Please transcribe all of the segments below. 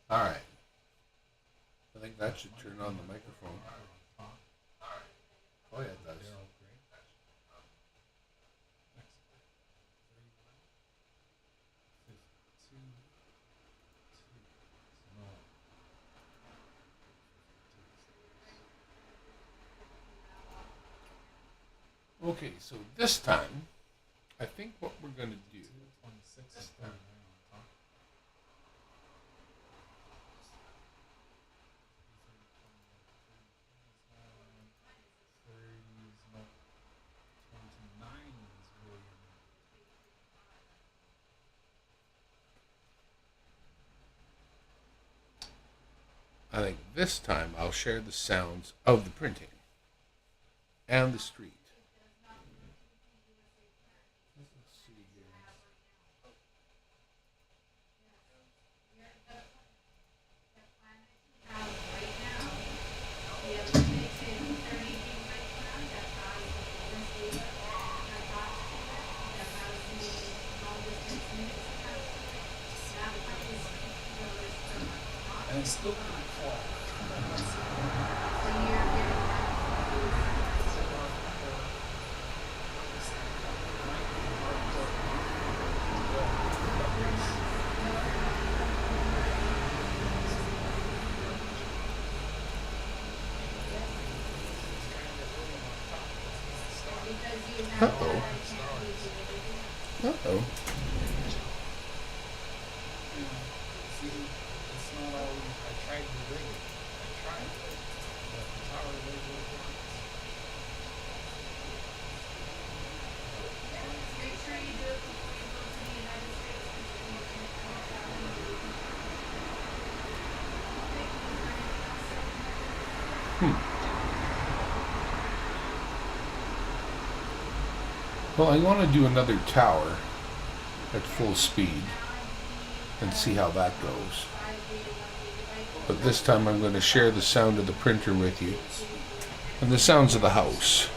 All right. I think that should turn on the microphone. Oh, yeah, it does. Okay, so this time, I think what we're going to do. I think this time I'll share the sounds of the printing and the street. And it's still pretty far. Uh-oh. Uh-oh. See, it's not always, I tried to rig it. I tried, but the tower was what it wants. Make sure you do it before you go to the United States because you can Well, I want to do another tower at full speed and see how that goes. But this time I'm going to share the sound of the printer with you and the sounds of the house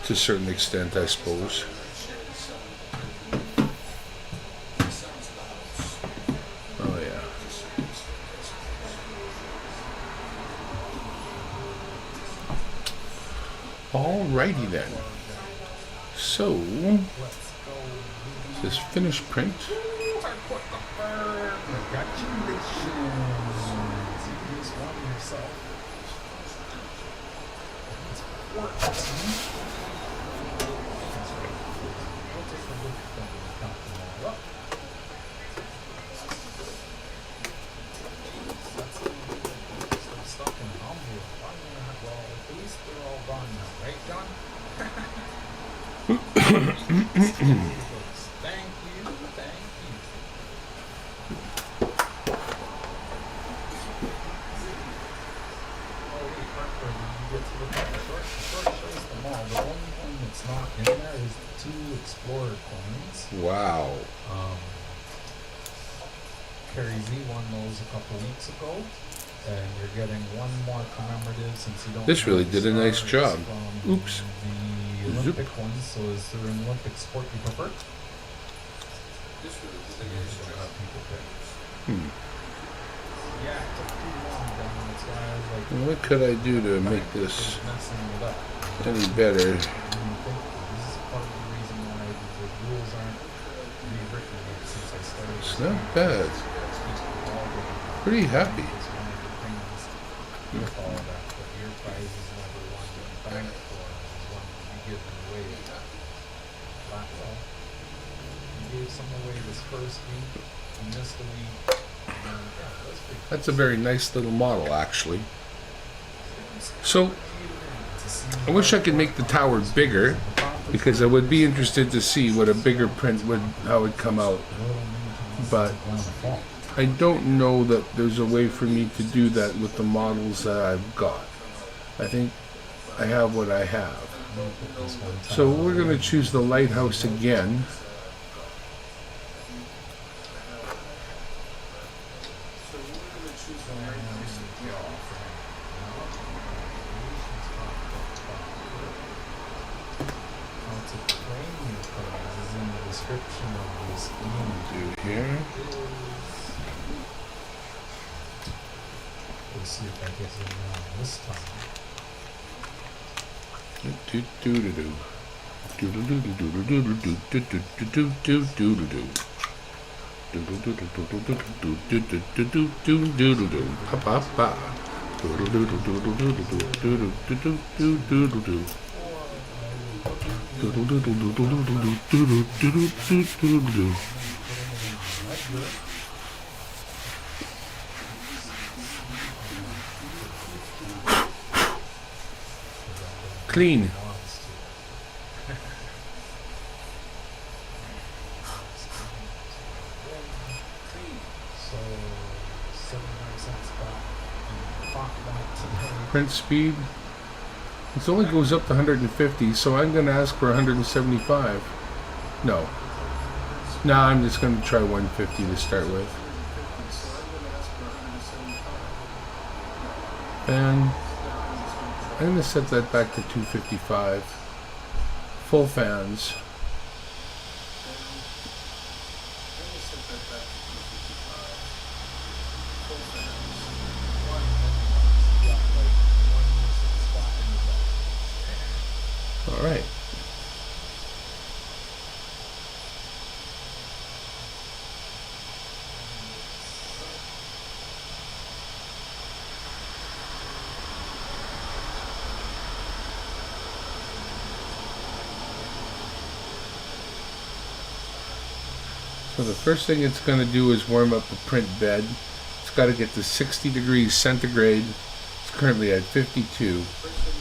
to a certain extent, I suppose. Oh, yeah. Alrighty then. So, this finished print. Congratulations! You just won yourself. It's 14. We'll take a look at them and count them all up. That's still stuck in an envelope. Well, at least they're all gone now, right, John? Thank you, thank you. Oh, wait, Hartford, when you get to the top, the short shows them all. The only one that's not in there is the 2 Explorer coins. Wow. Carrie Z won those a couple weeks ago. And you're getting one more commemorative since you don't. This really have did a nice stars job. from Oops. The Olympic ones. So is there an Olympic sport you prefer? This really did a nice job. Yeah, it took too long, Dan. That's why I was like, What could I do to make this just messing it up. any better? I didn't think this is part of the reason why the rules aren't rewritten yet since I started. It's not bad. Pretty happy. It's one of the things with all that your prize is number one to be banked for is one to be given away. Laptop. You gave some away this first week. You missed a week. And, yeah, that's pretty cool. That's a very nice little model, actually. So, I wish I could make the tower bigger, because I would be interested to see what a bigger print would, how it would come out. But I don't know that there's a way for me to do that with the models that I've got. I think I have what I have. So we're going to choose the lighthouse again. Do here. to see if I get it around this time. Clean. So 79 cents back and clock back today. Print speed. It only goes up to 150, so I'm going to ask for 175. No. Nah, I'm just going to try 150 to start with. And I'm going to set that back to 255. Full fans. All right. So the first thing it's going to do is warm up the print bed. It's got to get to 60 degrees centigrade. It's currently at 52,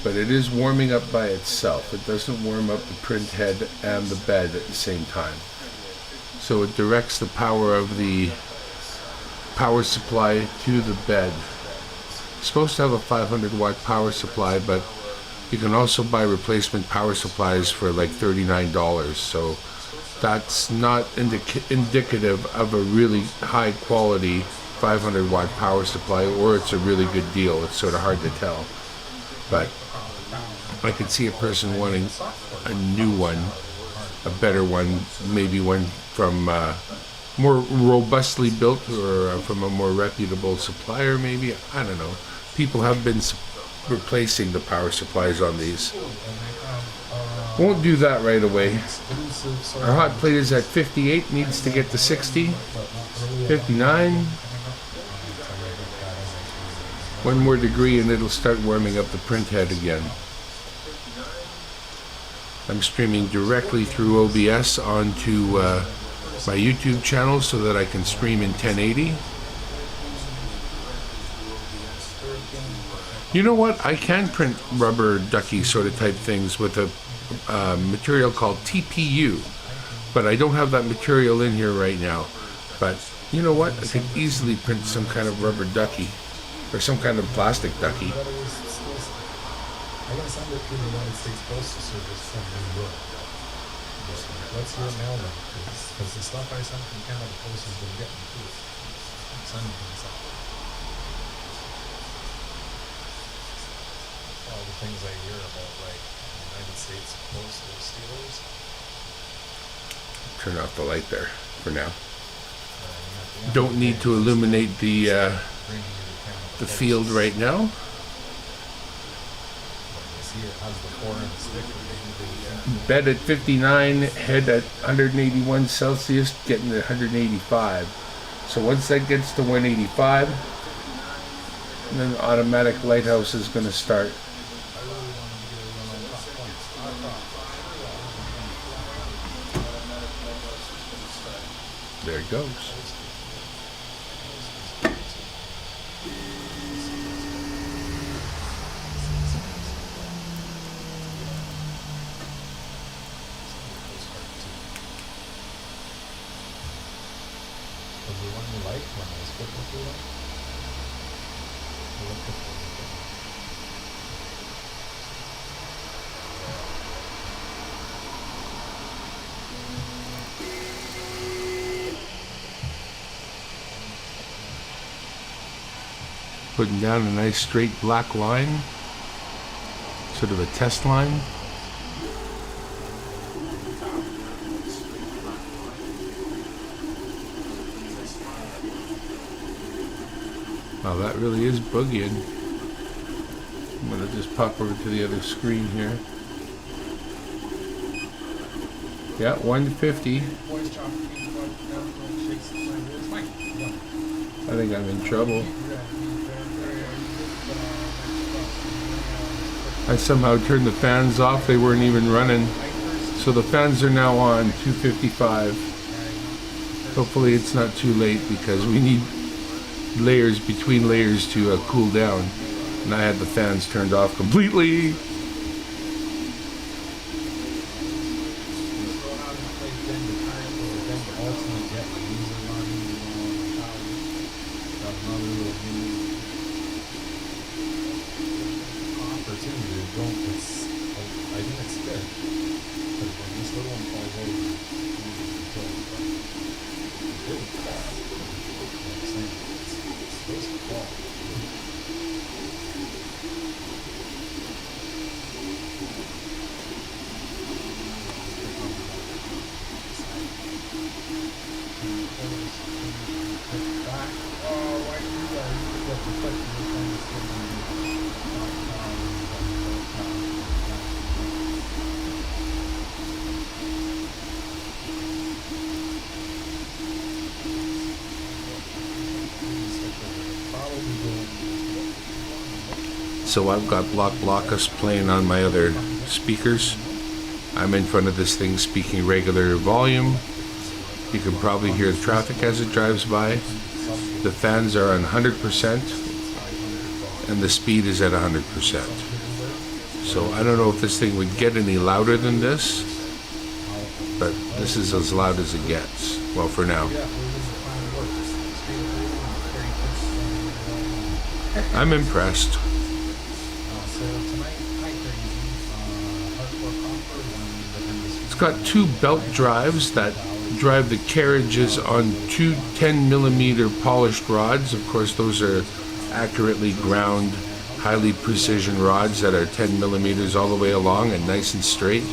but it is warming up by itself. It doesn't warm up the print head and the bed at the same time. So it directs the power of the power supply to the bed. It's supposed to have a 500 watt power supply, but you can also buy replacement power supplies for like $39. So that's not indicative of a really high quality 500 watt power supply, or it's a really good deal. It's sort of hard to tell. But I could see a person wanting a new one, a better one, maybe one from more robustly built, or from a more reputable supplier maybe. I don't know. People have been replacing the power supplies on these. Won't do that right away. Our hot plate is at 58, needs to get to 60, 59. One more degree and it'll start warming up the print head again. I'm streaming directly through OBS onto my YouTube channel so that I can stream in 1080. You know what? I can print rubber ducky sort of type things with a material called TPU, but I don't have that material in here right now. But you know what? I could easily print some kind of rubber ducky or some kind of plastic ducky. I gotta send it to the United States Postal Service from New York. What's your mail then? Because the stuff I sent from Canada Post has been getting too. I'm sending things out. All the things I hear about, like United States Postal Stealers. Turn off the light there for now. Don't need to illuminate the field right now. Bed at 59, head at 181 Celsius, getting to 185. So once that gets to 185, then the automatic lighthouse is going to start. There it goes. Was the one you liked when I was flipping through them? I looked at them. Putting down a nice straight black line, sort of a test line. Wow, that really is boogieing. I'm gonna just pop over to the other screen here. Yeah, 150. Voice chop, shakes the time. It's fine. Yeah. I think I'm in trouble. I somehow turned the fans off. They weren't even running. So the fans are now on 255. Hopefully it's not too late because we need layers between layers to cool down. And I had the fans turned off completely. So I've got Block Blockus playing on my other speakers. I'm in front of this thing speaking regular volume. You can probably hear the traffic as it drives by. The fans are on 100% and the speed is at 100%. So I don't know if this thing would get any louder than this, but this is as loud as it gets. Well, for now. I'm impressed. It's got two belt drives that drive the carriages on two 10mm polished rods. Of course, those are accurately ground, highly precision rods that are 10mm all the way along and nice and straight.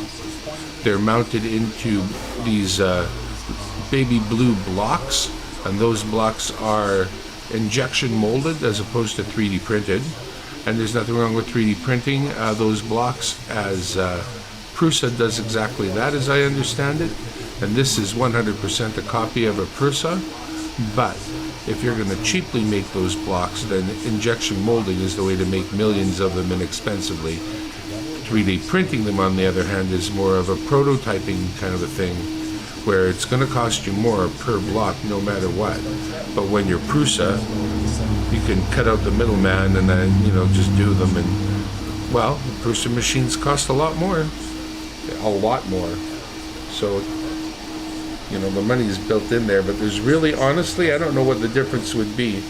They're mounted into these baby blue blocks, and those blocks are injection molded as opposed to 3D printed. And there's nothing wrong with 3D printing those blocks, as Prusa does exactly that, as I understand it. And this is 100% a copy of a Prusa. But if you're going to cheaply make those blocks, then injection molding is the way to make millions of them inexpensively. 3D printing them, on the other hand, is more of a prototyping kind of a thing, where it's going to cost you more per block no matter what. But when you're Prusa, you can cut out the middleman and then, just do them. And, well, the Prusa machines cost a lot more. A lot more. So, the money is built in there. But there's really, honestly, I don't know what the difference would be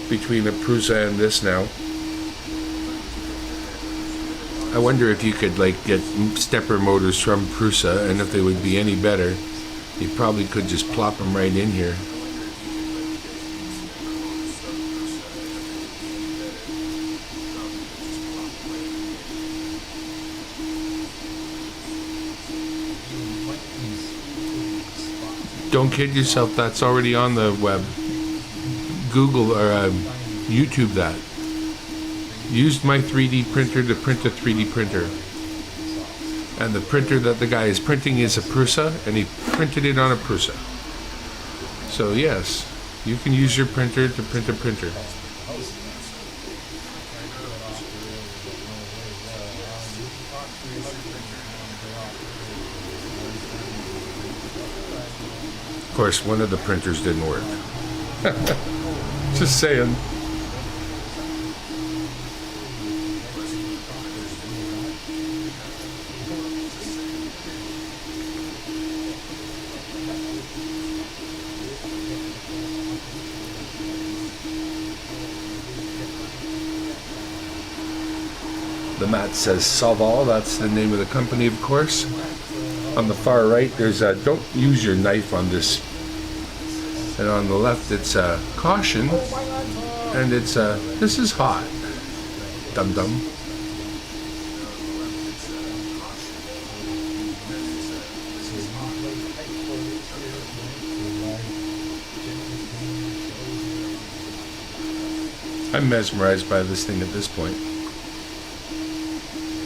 between a Prusa and this now. I wonder if you could, get stepper motors from Prusa, and if they would be any better. You probably could just plop them right in here. Don't kid yourself, that's already on the web. Google or YouTube that. Used my 3D printer to print a 3D printer. And the printer that the guy is printing is a Prusa, and he printed it on a Prusa. So yes, you can use your printer to print a printer. Of course, one of the printers didn't work. Just saying. The mat says Solval, that's the name of the company, of course. On the far right, there's a don't use your knife on this. And on the left, it's a caution. And it's a this is hot. Dum dum. I'm mesmerized by this thing at this point.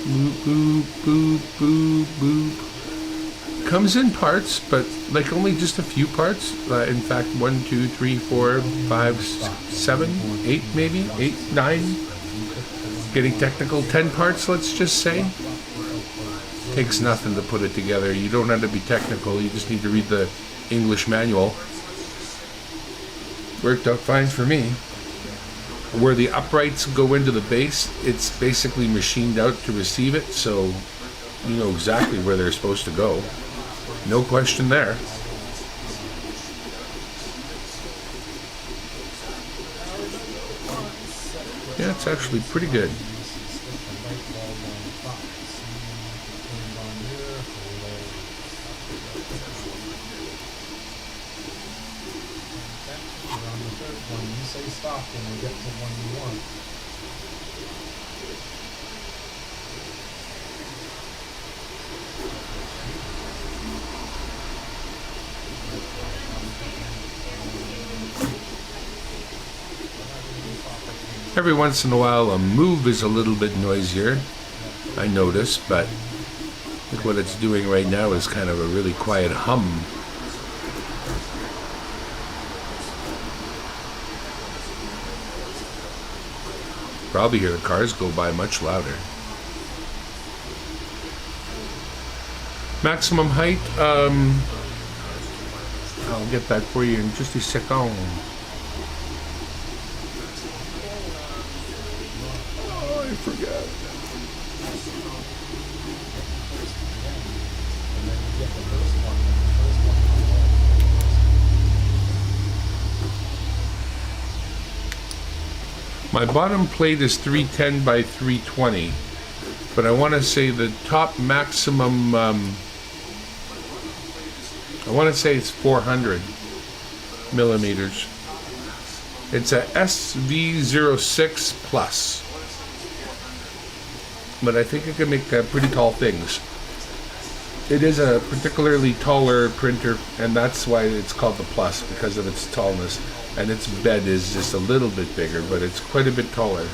Boop, boop, boop, boop, boop. Comes in parts, but like only just a few parts. In fact, 1, 2, 3, 4, 5, 6, 7, 8 maybe? 8, 9? Getting technical, 10 parts, let's just say. Takes nothing to put it together. You don't have to be technical, you just need to read the English manual. Worked out fine for me. Where the uprights go into the base, it's basically machined out to receive it, so you know exactly where they're supposed to go. No question there. Yeah, it's actually pretty good. Around the third one, you say stop when we get to one you want. Every once in a while, a move is a little bit noisier, I notice, but look what it's doing right now is kind of a really quiet hum. Probably hear the cars go by much louder. Maximum height, I'll get that for you in just a second. Oh, I forgot. And then you get the first one, and the first one comes out. My bottom plate is 310 by 320, but I want to say the top maximum, I want to say it's 400 millimeters. It's a SV06 Plus, but I think it can make pretty tall things. It is a particularly taller printer, and that's why it's called the Plus, because of its tallness. And its bed is just a little bit bigger, but it's quite a bit taller.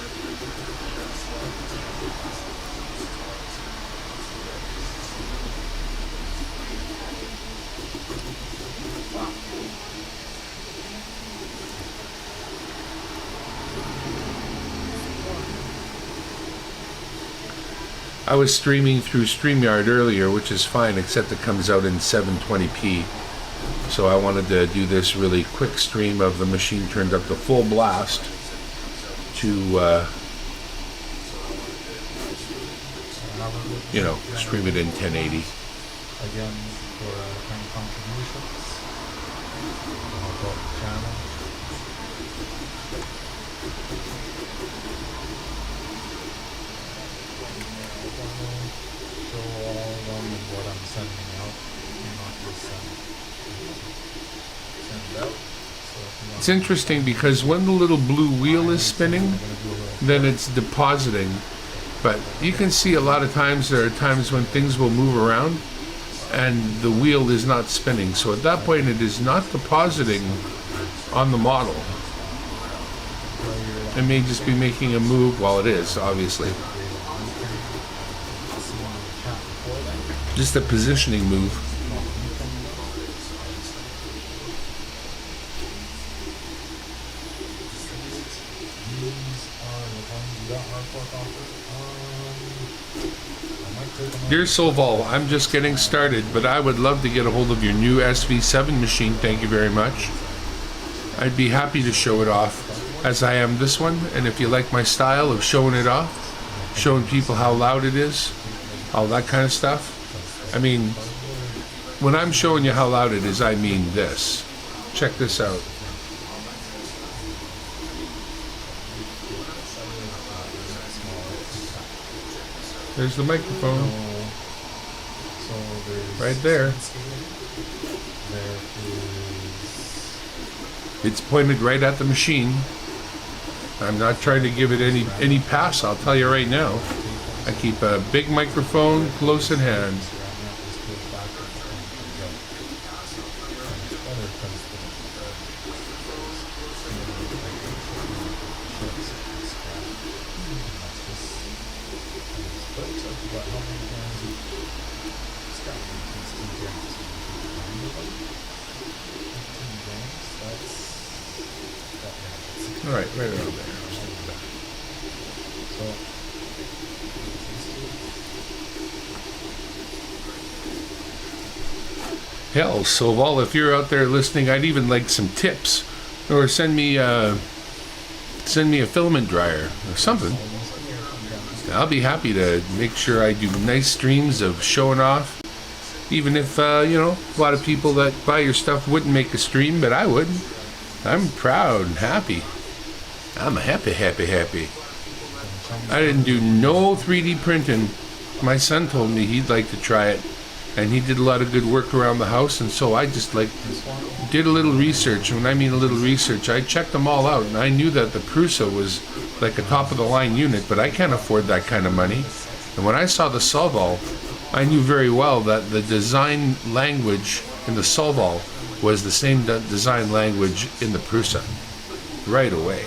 I was streaming through StreamYard earlier, which is fine, except it comes out in 720p. So I wanted to do this really quick stream of the machine turned up to full blast to, you know, stream it in 1080. Again, for any contributions, I'll go up the channel. Show all of them and what I'm sending out, and not just send it out. So if you want It's interesting because when the little blue wheel is spinning, I'm gonna do a little then it's depositing. But you can see a lot of times there are times when things will move around and the wheel is not spinning. So at that point it is not depositing on the model. It may just be making a move, while it is, obviously. Just a positioning move. Dear Solval, I'm just getting started, but I would love to get a hold of your new SV7 machine, thank you very much. I'd be happy to show it off, as I am this one, and if you like my style of showing it off, showing people how loud it is, all that kind of stuff. I mean, when I'm showing you how loud it is, I mean this. Check this out. There's the microphone. So there's Right there. There is It's pointed right at the machine. I'm not trying to give it any pass, I'll tell you right now. I keep a big microphone close at hand. All right around there. So, Hell, Soval, if you're out there listening, I'd even like some tips, or send me a filament dryer or something. I'll be happy to make sure I do nice streams of showing off. Even if you know, a lot of people that buy your stuff wouldn't make a stream, but I would. I'm proud and happy. I'm happy. I didn't do no 3D printing. My son told me he'd like to try it, and he did a lot of good work around the house, and so I just like did a little research. And when I mean a little research, I checked them all out, and I knew that the Prusa was like a top of the line unit, but I can't afford that kind of money. And when I saw the Solval, I knew very well that the design language in the Solval was the same design language in the Prusa right away.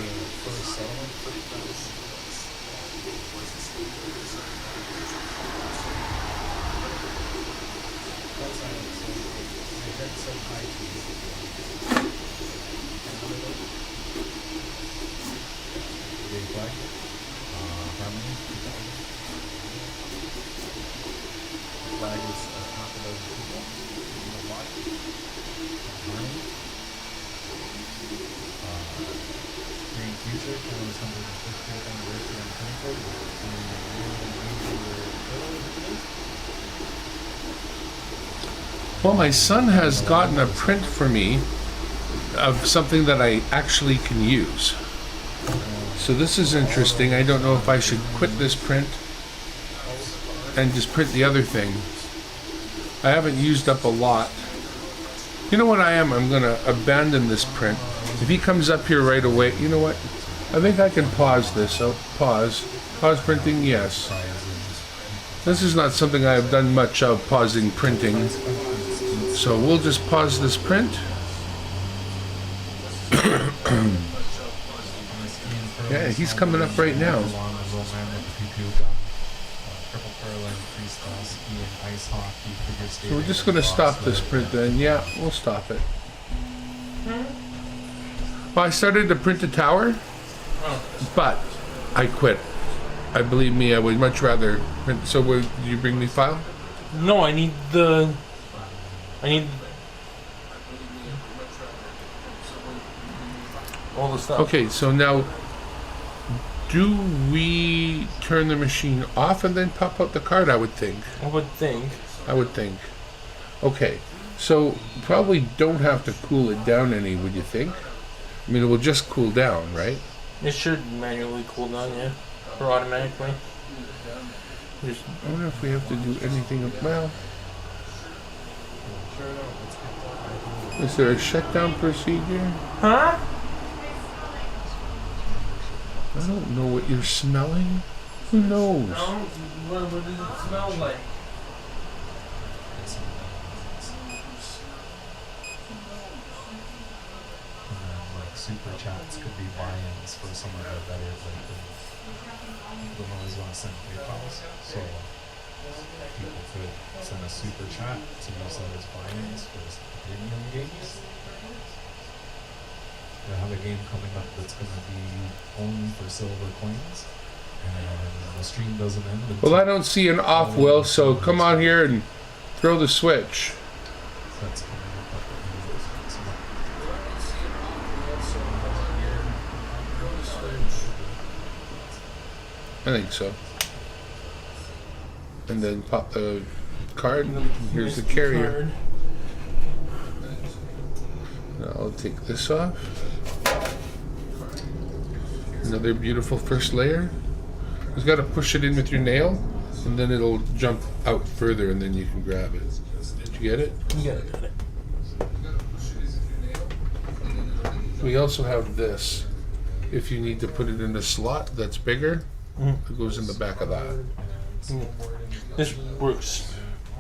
Flag is half a dozen people in the lot. Harmony. Green Future, Canada's 150th anniversary on Concord. Well, my son has gotten a print for me of something that I actually can use. So this is interesting. I don't know if I should quit this print and just print the other thing. I haven't used up a lot. You know what I am? I'm gonna abandon this print. If he comes up here right away, you know what? I think I can pause this. I'll pause. Pause printing, yes. This is not something I have done much of, pausing printing. So we'll just pause this print. Yeah, he's coming up right now. So we're just going to stop this print then. Yeah, we'll stop it. Well, I started to print a tower, but I quit. I believe me, I would much rather print. So would you bring me file? No, I need all the stuff. Okay, so now, do we turn the machine off and then pop out the card? I would think. I would think. Okay, so probably don't have to cool it down any, would you think? I mean, it will just cool down, right? It should manually cool down, yeah. Or automatically. I wonder if we have to do anything. Well, is there a shutdown procedure? Huh? I don't know what you're smelling. Who knows? What does it smell like? And then like super chats could be buy-ins for some of the better like the always want to send PayPals. So people could send a super chat to use that as buy-ins for premium games. We have a game coming up that's going to be only for silver coins, and the stream doesn't end until Well, I don't see an off, Will, so come on here and throw the switch. that's coming up at the end of this month. I think so. And then pop the card. Here's the carrier. Now I'll take this off. Another beautiful first layer. You've got to push it in with your nail, and then it'll jump out further, and then you can grab it. Did you get it? Yeah, got it. We also have this. If you need to put it in a slot that's bigger, it goes in the back of that. This works.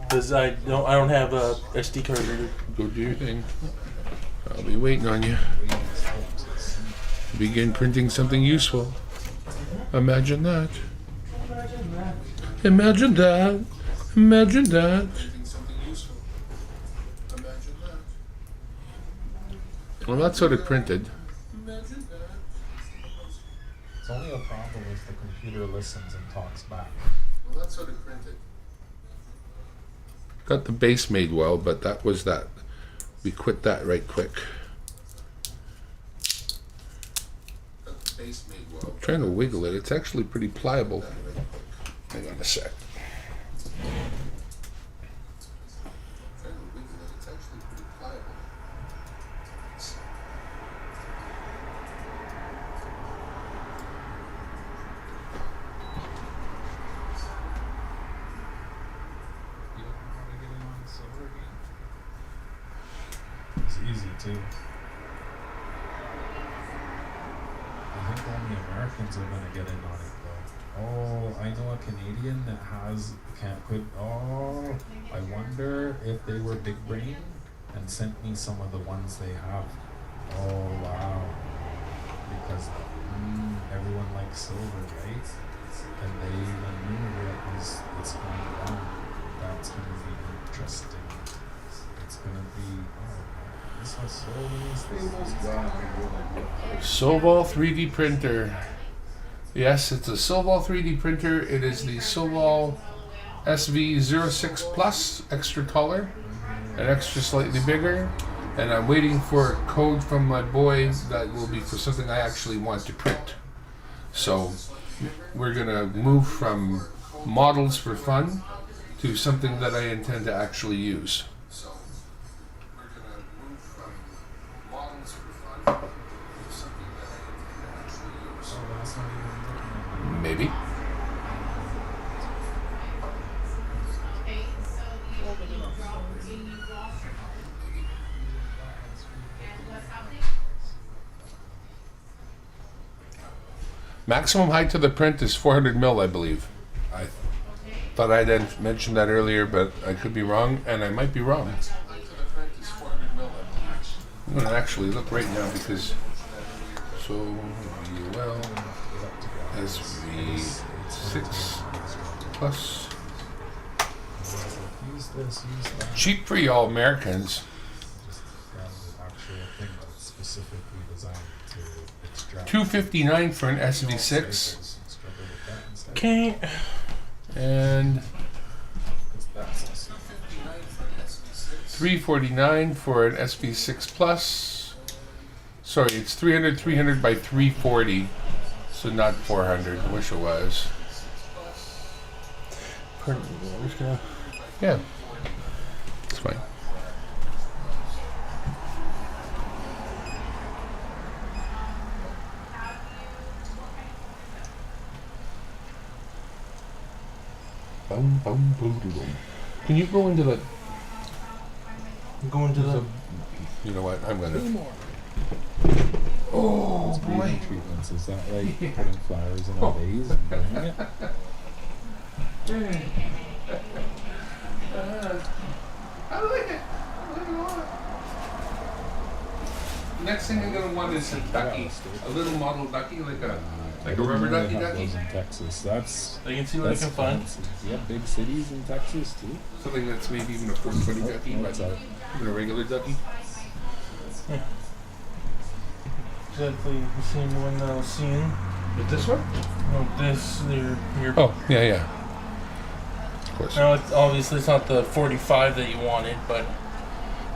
Cause I don't have a SD card reader. Go do your thing. I'll be waiting on you. Begin printing something useful. Imagine that. Imagine that. Imagine that. Well, that's sort of printed. It's only a problem if the computer listens and talks back. Well, that's how they print it. Got the base made well, but that was that. We quit that right quick. Got the base made well. I'm trying to wiggle it. It's actually pretty pliable. Hang on a sec. You don't know how to get in on the server again? It's easy too. I think only Americans are gonna get in on it though. Oh, I know a Canadian that can't put. Oh, I wonder if they were big brain and sent me some of the ones they have. Oh wow, because everyone likes silver, right? And they even knew it's going down. That's gonna be interesting. It's gonna be. Oh, this has so many stables. Wow. Soval 3D printer. Yes, it's a Soval 3D printer. It is the Soval SV06 Plus, extra taller and extra slightly bigger. And I'm waiting for a code from my boy that will be for something I actually want to print. So we're gonna move from models for fun to something that I intend to actually use. So we're gonna move from models for fun to something that I intend to actually use. So that's not even looking at me. Maybe. Okay, so you drop in your washer. And what's happening? Maximum height to the print is 400 mil, I believe. I thought I didn't mention that earlier, but I could be wrong, and I might be wrong. I'm going to actually look right now because so well SV6 Plus Use this, use that. cheap for y'all Americans. Just grab the actual thing that's specifically designed to extract. $259 for an SV6 staples. Struggle with that instead. Okay. and 'Cause that's also $349 for an SV6 Plus. Sorry, it's 300 by 340, so not 400. I wish it was. Pardon me, I'm just gonna. Yeah, it's fine. Boom, boom, boom, boom. Can you go into the? Going to the. You know what? I'm gonna. Oh boy! breathing treatments. Is that like putting flowers in a vase and burning it? I like it. Next thing I'm gonna want is a ducky, a little model ducky, like a rubber ducky have ducky, those in Texas. That's I can see what I can find. fancy. You have big cities in Texas too. something that's maybe even a 420 ducky, Oh, but it's out. even a regular ducky. Exactly the same one that I was seeing. With this one? No, this, your. Oh yeah, yeah. Of course. Now, it's not the 45 that you wanted, but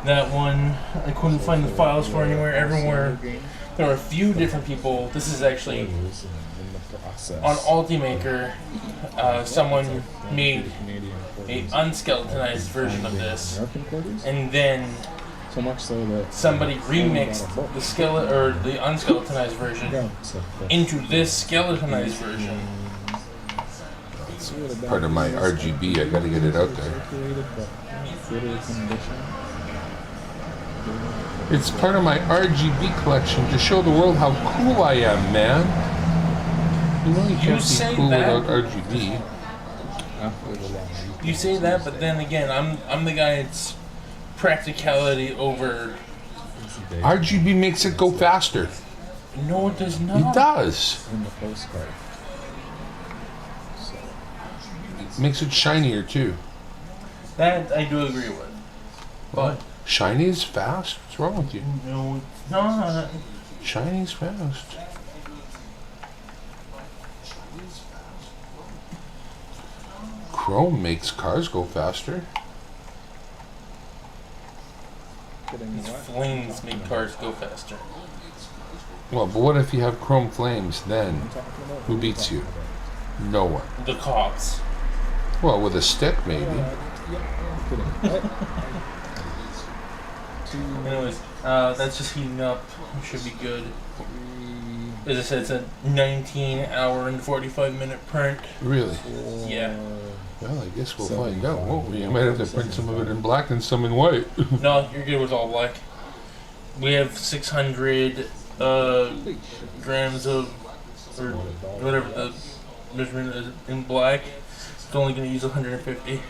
that one I couldn't find the files for anywhere. Everywhere there were a few different people. This is actually In the process. on Ultimaker. Someone made a unskeletonized version of this, American quarters? and then So much so that somebody remixed the the unskeletonized version into this skeletonized version. Part of my RGB, I gotta get it out there. It's part of my RGB collection to show the world how cool I am, man. You know you can't say be cool that. without RGB. You say that, but then again, I'm the guy that's practicality over. RGB makes it go faster. No, it does It not. does. In the postcard. It makes it shinier too. That I do agree with. But Shiny is fast. What's wrong with you? no, it's not. Shiny's fast. chrome makes cars go faster. Getting These what? flames make cars go faster. Well, but what if you have chrome flames? Then I'm talking about. who beats you? No one. The cops. Well, with a stick maybe. Yeah, I'm kidding. Two, Anyways, that's just heating up. It should be good. 3, As I said, it's a 19-hour and 45-minute print. Really? 4. Yeah. Well, I guess we'll find out, won't we? I might have to print some of it in black and some in white. No, you're good with all black. We have 600 grams of, or whatever the measurement is, in black. It's only going to use 150.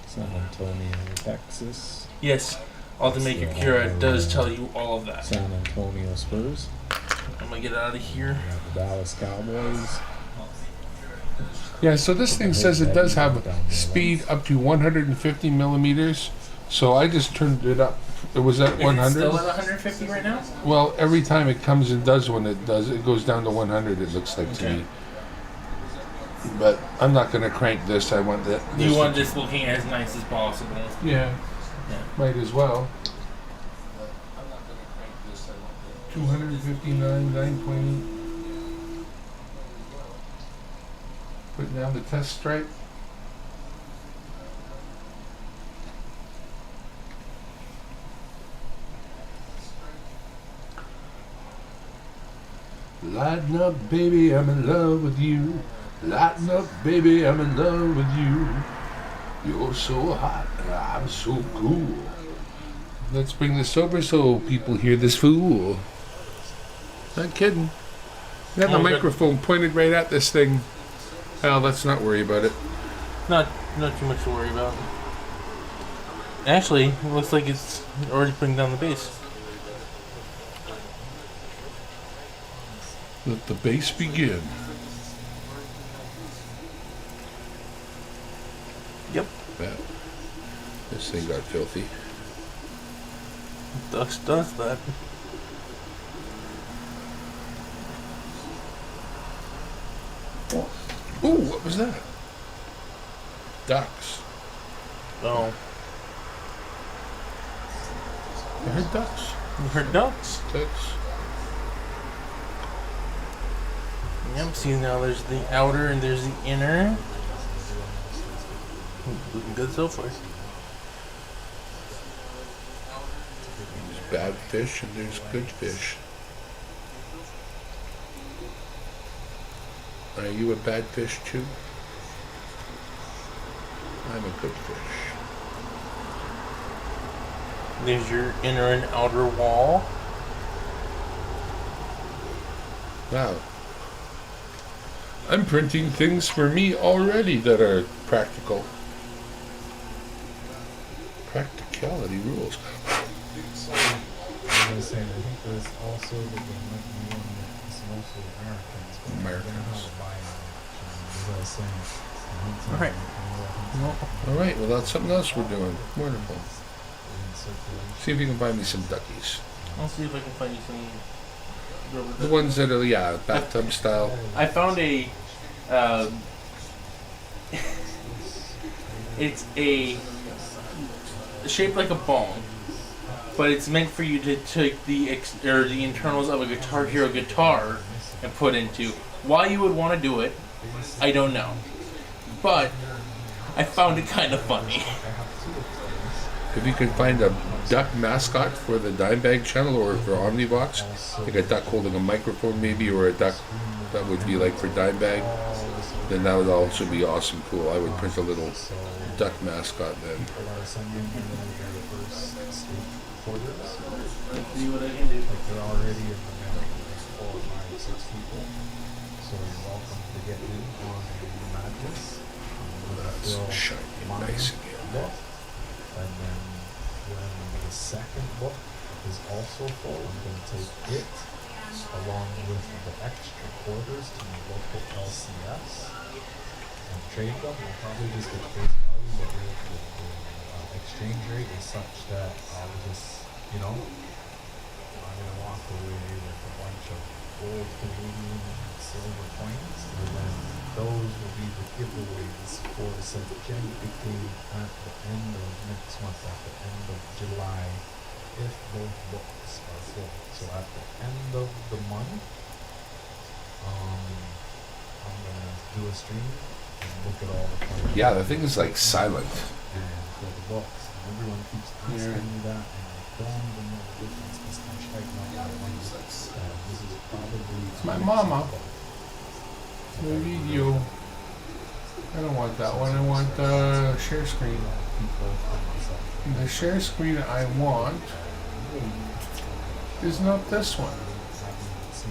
San Antonio, Texas. Yes, Ultimate Acura does tell you all of that. San Antonio Spurs. I'm going to get out of here. We have the Dallas Cowboys. Yeah, so this thing says it does have speed up to 150 millimeters. So I just turned it up. It was at Is it 100. still at 150 right now? Well, every time it comes and does one, it goes down to 100. It looks like to Okay. me. But I'm not going to crank this. I want that. You want this looking as nice as possible. Yeah. Might as well. 259, 9.8. Putting down the test stripe. Lighten up, baby, I'm in love with you. Lighten up, baby, I'm in love with you. You're so hot, and I'm so cool. Let's bring this over so people hear this fool. Not kidding. We have the Oh, good. microphone pointed right at this thing. Well, let's not worry about it. Not too much to worry about. Actually, it looks like it's already putting down the bass. Let the bass begin. Yep. That. This thing got filthy. Dust does that. Ooh, what was that? Ducks. Oh, I heard ducks. you heard ducks? Ducks. Yep, see now there's the outer and there's the inner. Looking good so far. There's bad fish and there's good fish. Are you a bad fish too? I'm a good fish. There's your inner and outer wall. Wow. I'm printing things for me already that are practical. Practicality rules. I was saying, I think there's also the one that's mostly Americans. But Americans. they're not buying it. As I was saying, I think some Alright. All right, well that's something else we're doing. Wonderful. in circulation. See if you can find me some duckies. I'll see if I can find you some rubber The ducks. ones that are, yeah, bathtub style. I found a. It's a shaped like a bone, but it's meant for you to take the the internals of a Guitar Hero guitar and put into. Why you would want to do it, I don't know, but I found it kind of funny. If you can find a duck mascot for the Dimebag channel or for Omnivox, like a duck holding a microphone maybe, or a duck that would be like for Dimebag, then that would also be awesome cool. I would print a little duck mascot then. People are sending in their first state quarters. Let's see what I can do. Like they're already in the mail. There's 4, 5, 6 people. So you're welcome to get in on the madness. That's shiny and nice again. Book. And then when the second book is also full, I'm going to take it along with the extra quarters to my local LCS and trade them. I'll probably just get face value, but the exchange rate is such that I'll just, I'm going to walk away with a bunch of gold, Canadian, and silver coins, and then those will be the giveaways for said Gen game at the end of next month, at the end of July, if both books are full. So at the end of the month, I'm gonna do a stream and look at all the players. Yeah, the thing is like silent. And for the books, and everyone keeps asking me that, and I don't even know the difference. This hashtag not my language. This is probably My mama. The video. I don't want that one. I want the share screen. The share screen I want is not this one. This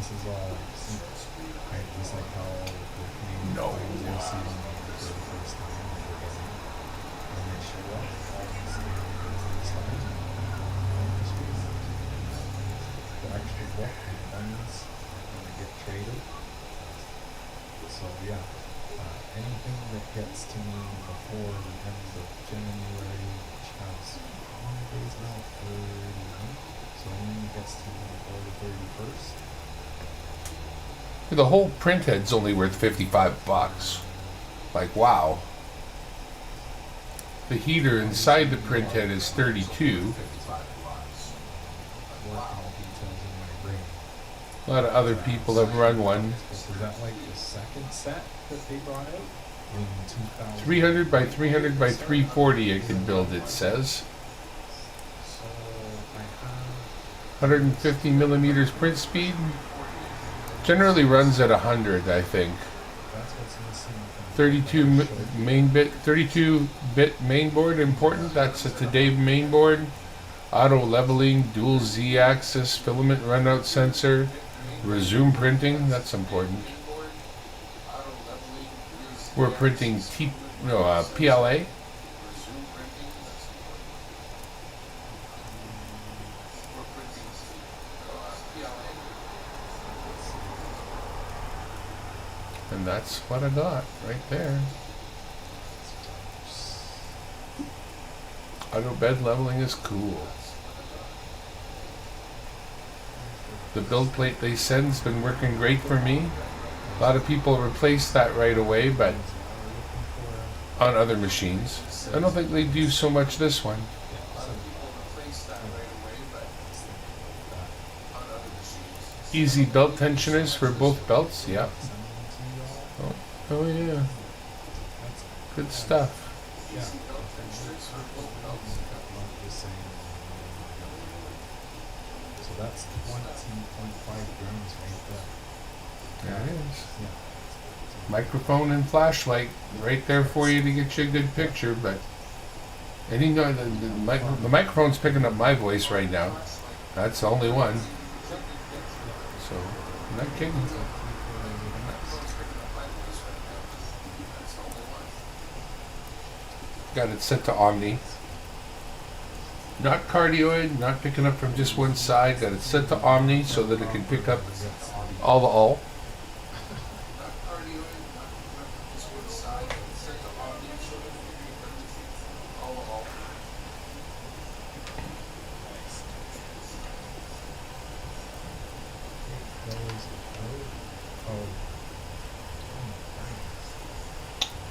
is all right, just like how the Canadian No. players are seeing for the first time when they show up, all these slides, the extra book and guns when they get traded. So yeah, anything that gets to me before the end of January, which has how many days now? 31. So anything that gets to me before the 31st. The whole printhead's only worth $55. Like, wow. The heater inside the printhead is $32. Working details in my brain. A lot of other people have run one. Was that like the second set that they brought out in 2000? 300 by 300 by 340 I can build, it says. So I have 150 millimeters print speed. Generally runs at 100, I think. that's what's missing. 32-bit mainboard important. That's a today mainboard. Auto leveling, dual Z-axis, filament runout sensor, resume printing. That's important. We're printing PLA. And that's what I got right there. Auto bed leveling is cool. The build plate they send's been working great for me. A lot of people replace that right away, but on other machines. I don't think they do so much this one. Easy belt tensioners for both belts, yeah. Oh yeah. Good stuff. So that's 20.5 grams right there. There it is. Yeah. Microphone and flashlight right there for you to get you a good picture, but any no, the microphone's picking up my voice right now. That's the only one. So, I'm not kidding. Got it set to Omni. Not cardioid, not picking up from just one side. Got it set to Omni so that it can pick up all the all.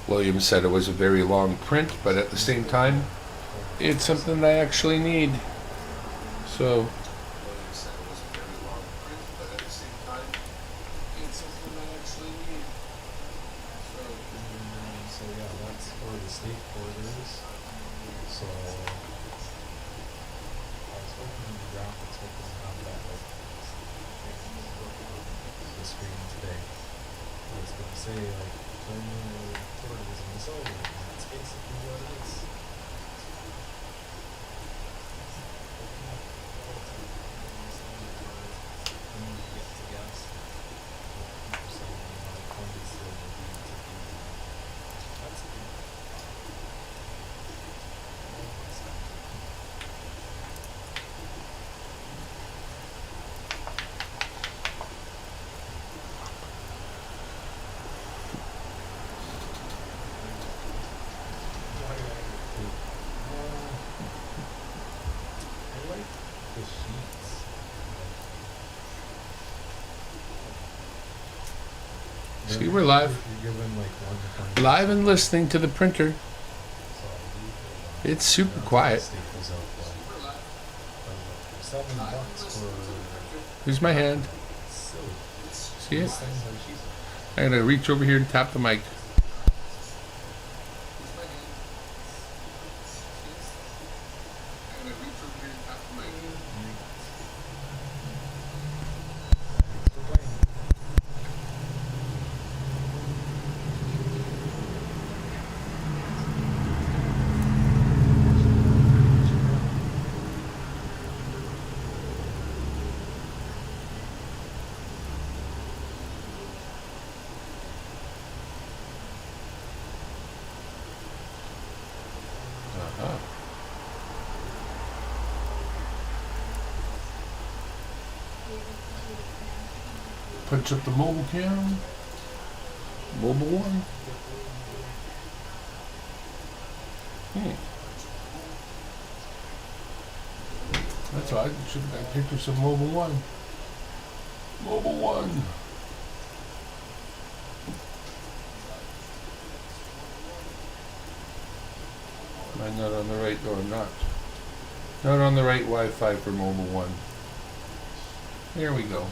William said it was a very long print, but at the same time, it's something I actually need. So, So yeah, that's for the state borders. So I was hoping the graphics would have that like the screen today. I was gonna say like terminal tourism is over, and that's basically what it is. See, we're live. You're given like 1 point. Live and listening to the printer. So It's super quiet. staples out like $7 for Here's my hand. silly. See it? These things are cheap. I'm gonna reach over here and tap the mic. Uh-huh. Punch up the mobile cam. Mobile one. That's odd. Should have got pictures of mobile one. Mobile one. Am I not on the right? No, I'm not. Not on the right Wi-Fi for mobile one. There we go.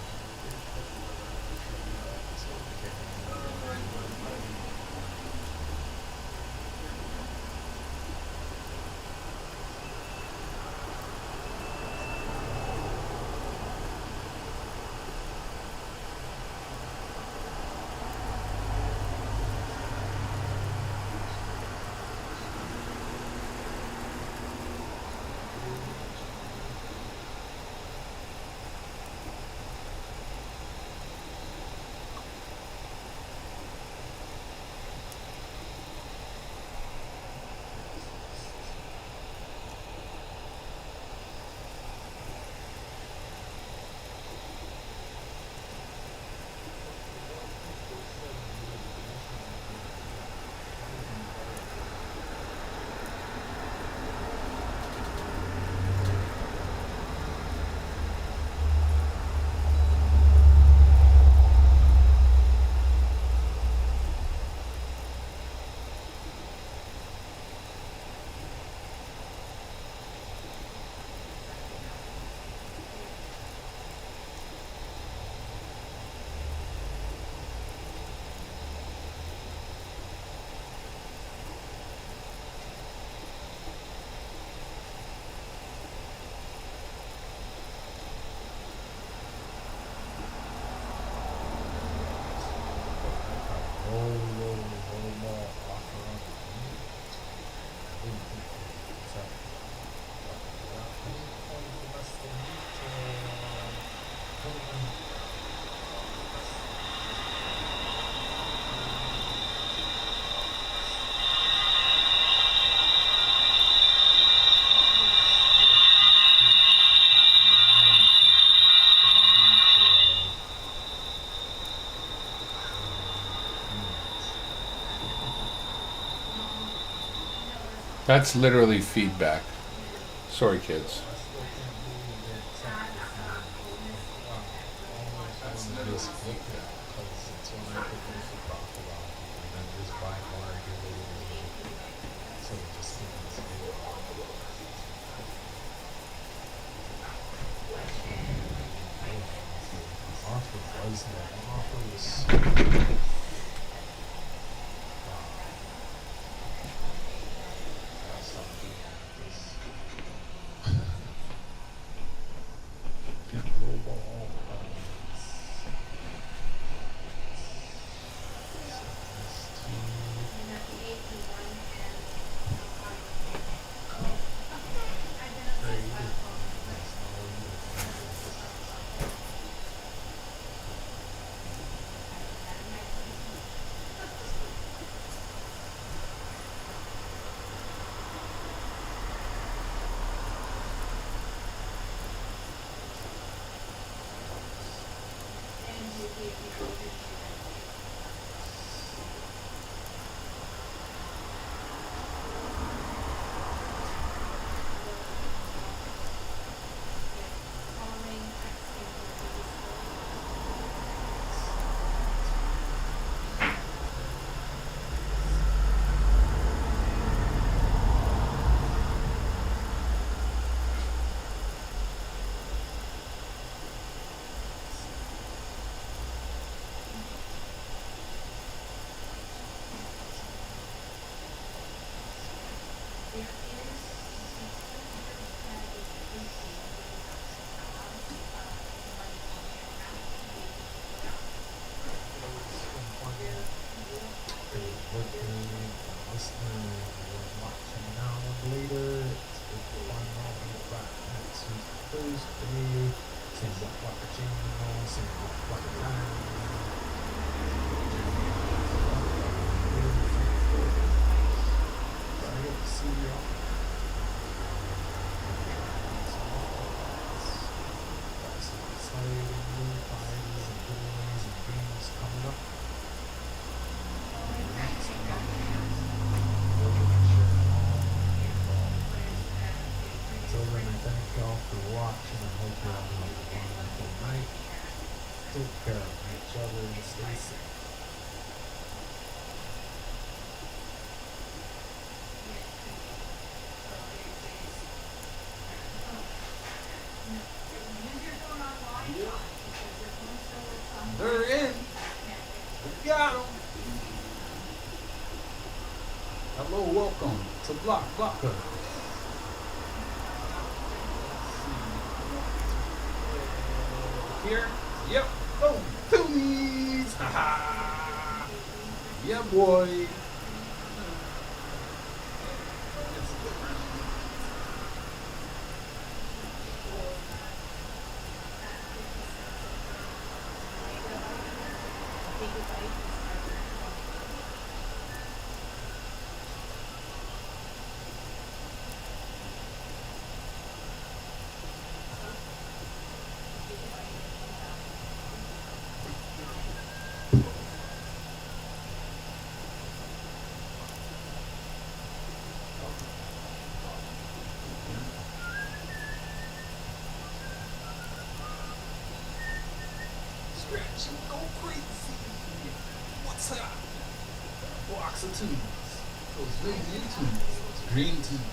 That's literally feedback. Sorry, kids. cappuccino, some cappuccino. I get to see you all. Got some exciting new prizes and giveaways and games coming up. Until then, I thank y'all for watching. I hope you all have a wonderful night. Take care of each other and stay safe. They're in. We got 'em. Hello, welcome to Block Blocker. Here, yep, boom, Toonies, haha, yeah, boy. Scratch and go crazy. What's up? Blocks of tunes. Those green tunes. Those green tunes.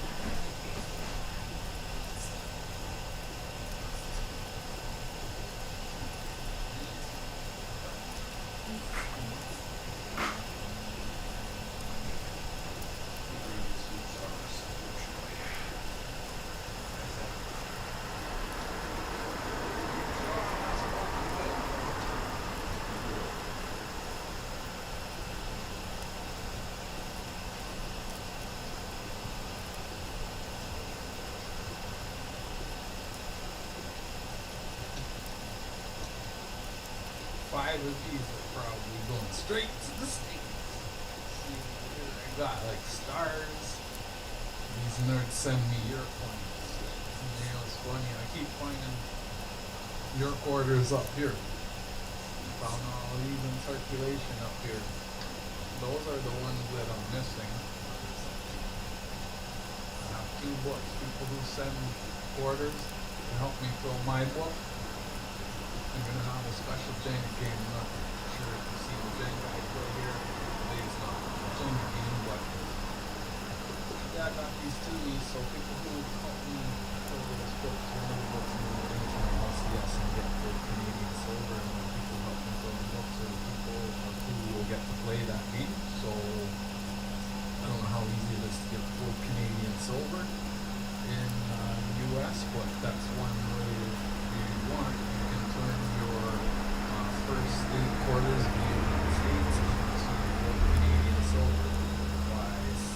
Five of these are probably going straight to the States. See, here I got like stars. These nerds send me your coins. You know, it's funny. I keep finding your orders up here. Found all even circulation up here. Those are the ones that I'm missing. I have 2 books. People who send orders to help me fill my book. I'm gonna have a special Jenga game. I'm not sure if you see the Jenga I play here. It's not a Jenga game, but yeah, I got these Toonies, so people who help me fill those books, remember books in the internet, LCS, and get the Canadian silver, and when people help me fill the books, or people who will get to play that game. So I don't know how easy it is to get full Canadian silver in the US, but that's one way if you want. Turn your first 8 quarters of the United States into Canadian silver by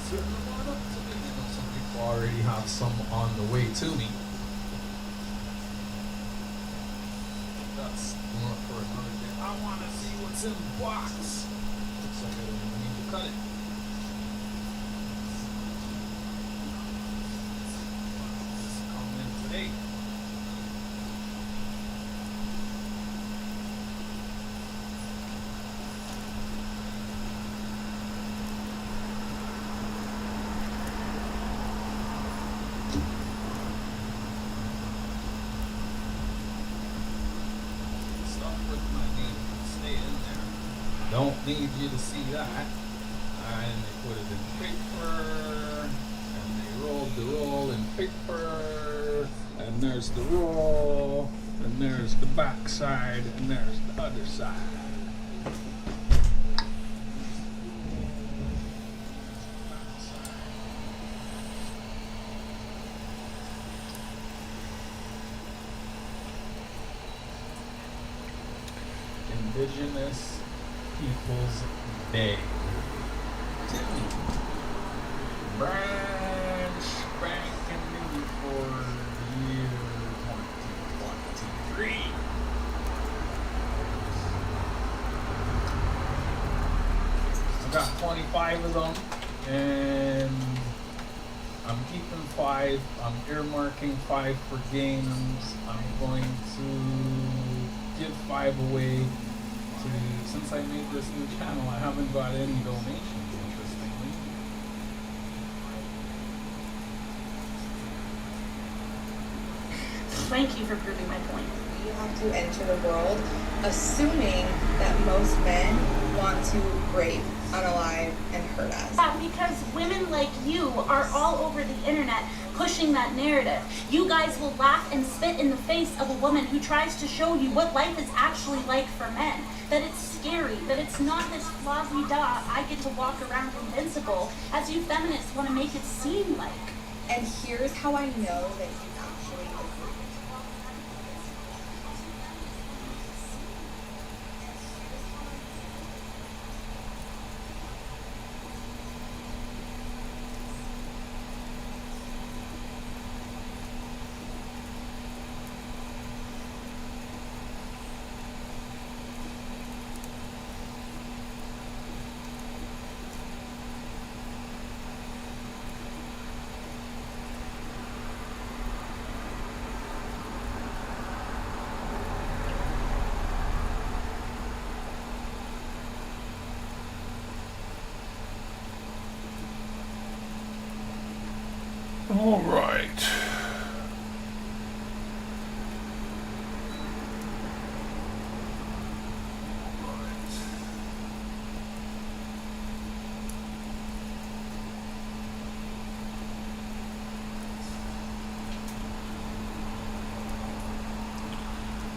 certain amount up to me. You know, some people already have some on the way to me. That's more for another day. I want to see what's in the box. Looks like I don't even need to cut it. This is coming in today. Don't need you to see that. And they put it in paper, and they rolled the roll in paper, and there's the roll, and there's the back side, and there's the other side. Indigenous Peoples Day. Brand spanking new for the year 2023. got 25 of them, and I'm keeping 5. I'm earmarking 5 for games. I'm going to give 5 away to, since I made this new channel, I haven't got any donations, interestingly. Thank you for proving my point. You have to enter the world assuming that most men want to rape, unalive, and hurt us. Yeah, because women like you are all over the internet pushing that narrative. You guys will laugh and spit in the face of a woman who tries to show you what life is actually like for men. That it's scary, that it's not this fla-di-da, I get to walk around invincible, as you feminists want to make it seem like. And here's how I know that you actually agree. All right.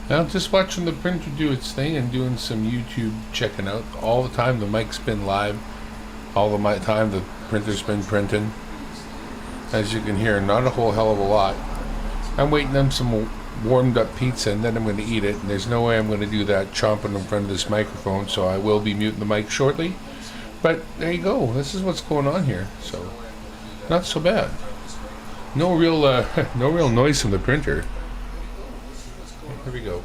Now just watching the printer do its thing and doing some YouTube checking out. All the time the mic's been live. All the time the printer's been printing. As you can hear, not a whole hell of a lot. I'm waiting on some warmed up pizza and then I'm going to eat it. And there's no way I'm going to do that chomping in front of this microphone, so I will be muting the mic shortly. But there you go. This is what's going on here. So not so bad. No real noise from the printer. Here we go.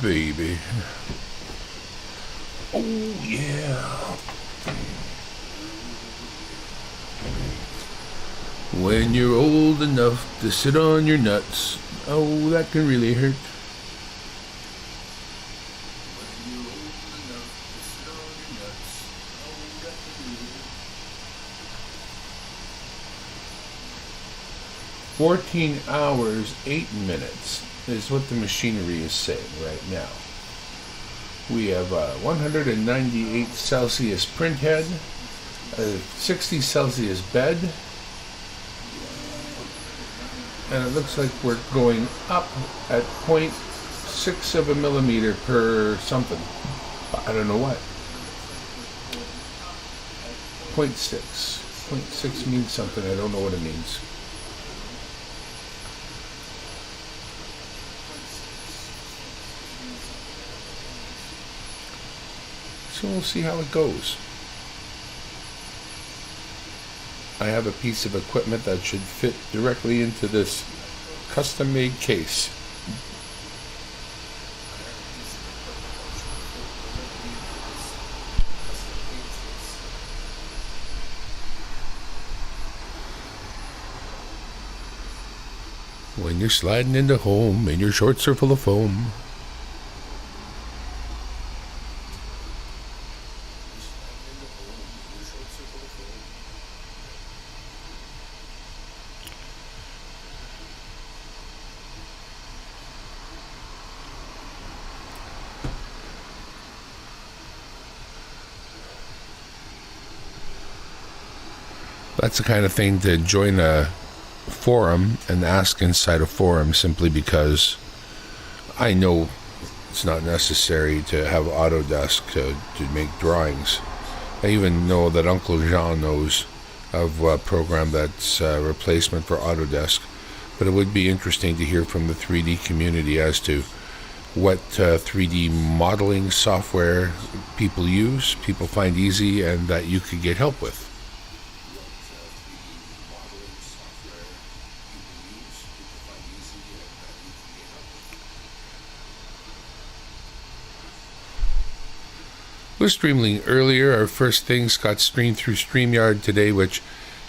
baby. Oh, yeah. When you're old enough to sit on your nuts. Oh, that can really hurt. 14 hours, 8 minutes is what the machinery is saying right now. We have a 198 Celsius print head, a 60 Celsius bed, and it looks like we're going up at 0.6 of a millimeter per something. I don't know what. 0.6. 0.6 means something. I don't know what it means. So we'll see how it goes. I have a piece of equipment that should fit directly into this custom-made case. When you're sliding into home and your shorts are full of foam. That's the kind of thing to join a forum and ask inside a forum, simply because I know it's not necessary to have Autodesk to make drawings. I even know that Uncle Jean knows of a program that's a replacement for Autodesk, but it would be interesting to hear from the 3D community as to what 3D modeling software people use, people find easy, and that you could get help with. We're streaming earlier. Our first things got streamed through StreamYard today, which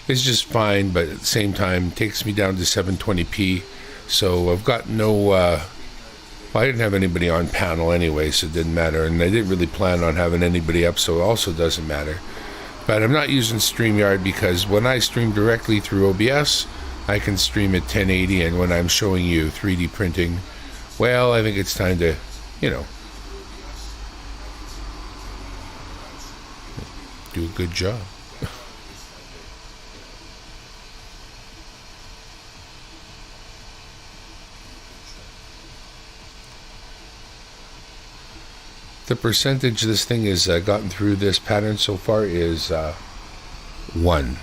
is just fine, but at the same time takes me down to 720p. So I've got no, well, I didn't have anybody on panel anyway, so it didn't matter. And I didn't really plan on having anybody up, so it also doesn't matter. But I'm not using StreamYard because when I stream directly through OBS, I can stream at 1080, and when I'm showing you 3D printing, well, I think it's time to, do a good job. The percentage this thing has gotten through this pattern so far is 1.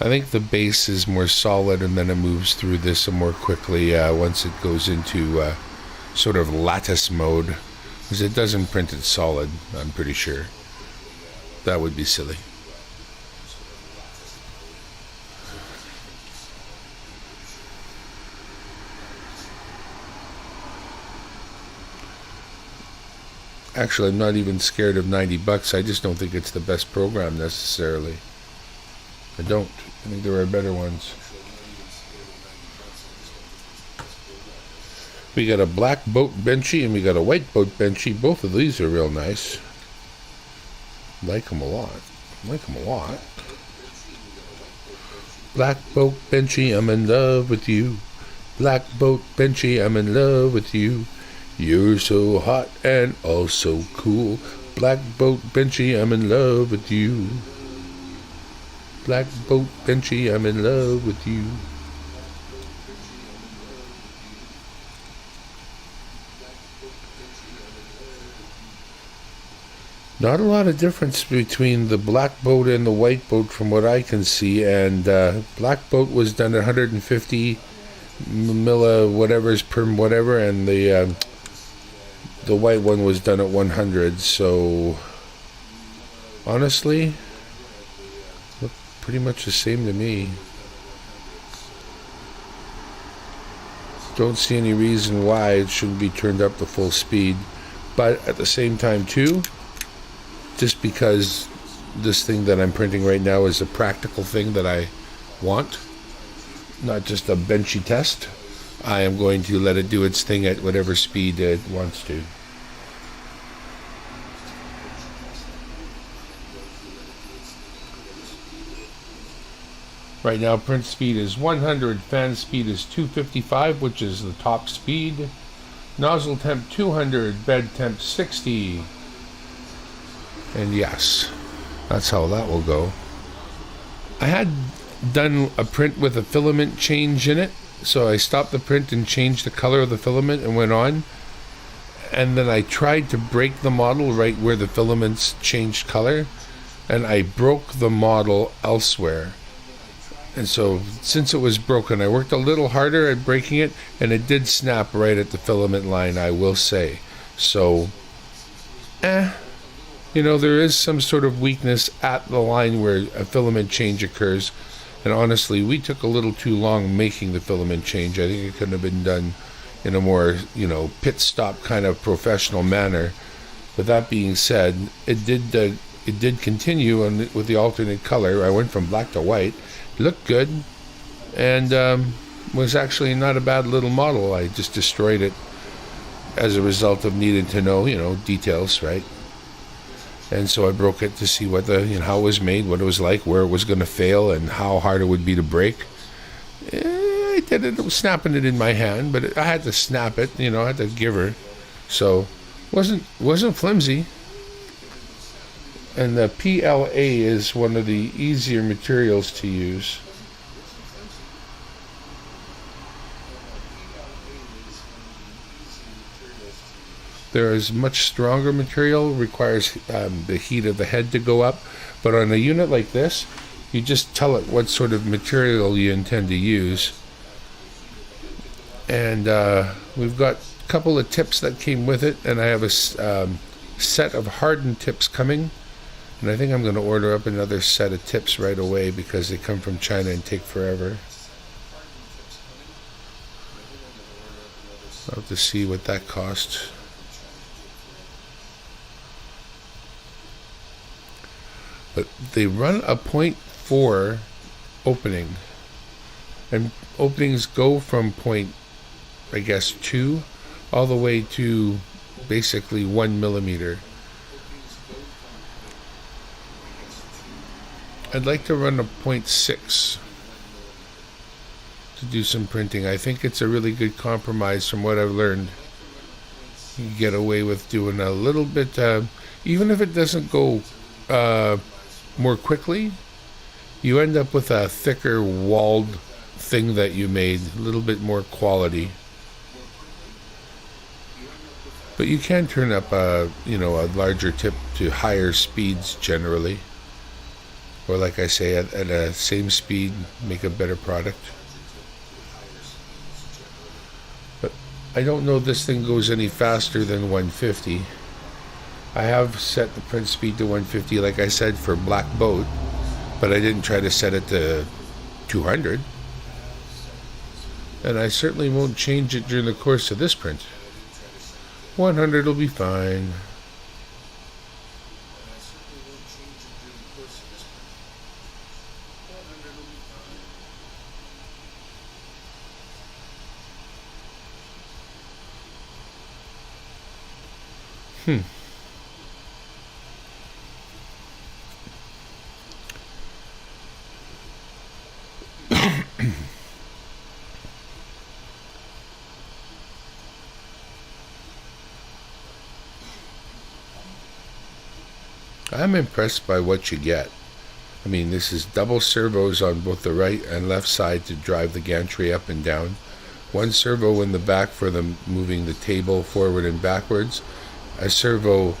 I think the base is more solid, and then it moves through this more quickly once it goes into sort of lattice mode, because it doesn't print it solid, I'm pretty sure. That would be silly. Actually, I'm not even scared of $90. I just don't think it's the best program necessarily. I don't. I think there are better ones. We got a black boat benchy and we got a white boat benchy. Both of these are real nice. Like them a lot. Like them a lot. Black boat benchy, I'm in love with you. Black boat benchy, I'm in love with you. You're so hot and also cool. Black boat benchy, I'm in love with you. Black boat benchy, I'm in love with you. Not a lot of difference between the black boat and the white boat from what I can see, and black boat was done at 150 milli whatever's per whatever, and the white one was done at 100. So honestly, look pretty much the same to me. Don't see any reason why it shouldn't be turned up to full speed. But at the same time too, just because this thing that I'm printing right now is a practical thing that I want, not just a benchy test, I am going to let it do its thing at whatever speed it wants to. Right now print speed is 100, fan speed is 255, which is the top speed. Nozzle temp 200, bed temp 60. And yes, that's how that will go. I had done a print with a filament change in it, so I stopped the print and changed the color of the filament and went on. And then I tried to break the model right where the filaments changed color, and I broke the model elsewhere. And so, since it was broken, I worked a little harder at breaking it, and it did snap right at the filament line, I will say. So, you know, there is some sort of weakness at the line where a filament change occurs. And honestly, we took a little too long making the filament change. I think it could have been done in a more, you know, pit stop kind of professional manner. But that being said, it did continue with the alternate color. I went from black to white. Looked good, and was actually not a bad little model. I just destroyed it as a result of needing to know, you know, details, right? And so I broke it to see what how it was made, what it was like, where it was going to fail, and how hard it would be to break. I did it. I was snapping it in my hand, but I had to snap it. You know, I had to give her. So wasn't flimsy. And the PLA is one of the easier materials to use. There is much stronger material, requires the heat of the head to go up. But on a unit like this, you just tell it what sort of material you intend to use. And we've got a couple of tips that came with it, and I have a set of hardened tips coming. And I think I'm going to order up another set of tips right away because they come from China and take forever. I'll have to see what that costs. But they run a 0.4 opening. And openings go from point, I guess, 2 all the way to basically 1 millimeter. I'd like to run a 0.6 to do some printing. I think it's a really good compromise from what I've learned. You get away with doing a little bit, even if it doesn't go more quickly, you end up with a thicker walled thing that you made, a little bit more quality. But you can turn up a larger tip to higher speeds generally. Or like I say, at a same speed, make a better product. But I don't know if this thing goes any faster than 150. I have set the print speed to 150, like I said, for Black Boat, but I didn't try to set it to 200. And I certainly won't change it during the course of this print. 100 will be fine. I'm impressed by what you get. I mean, this is double servos on both the right and left side to drive the gantry up and down. One servo in the back for moving the table forward and backwards. A servo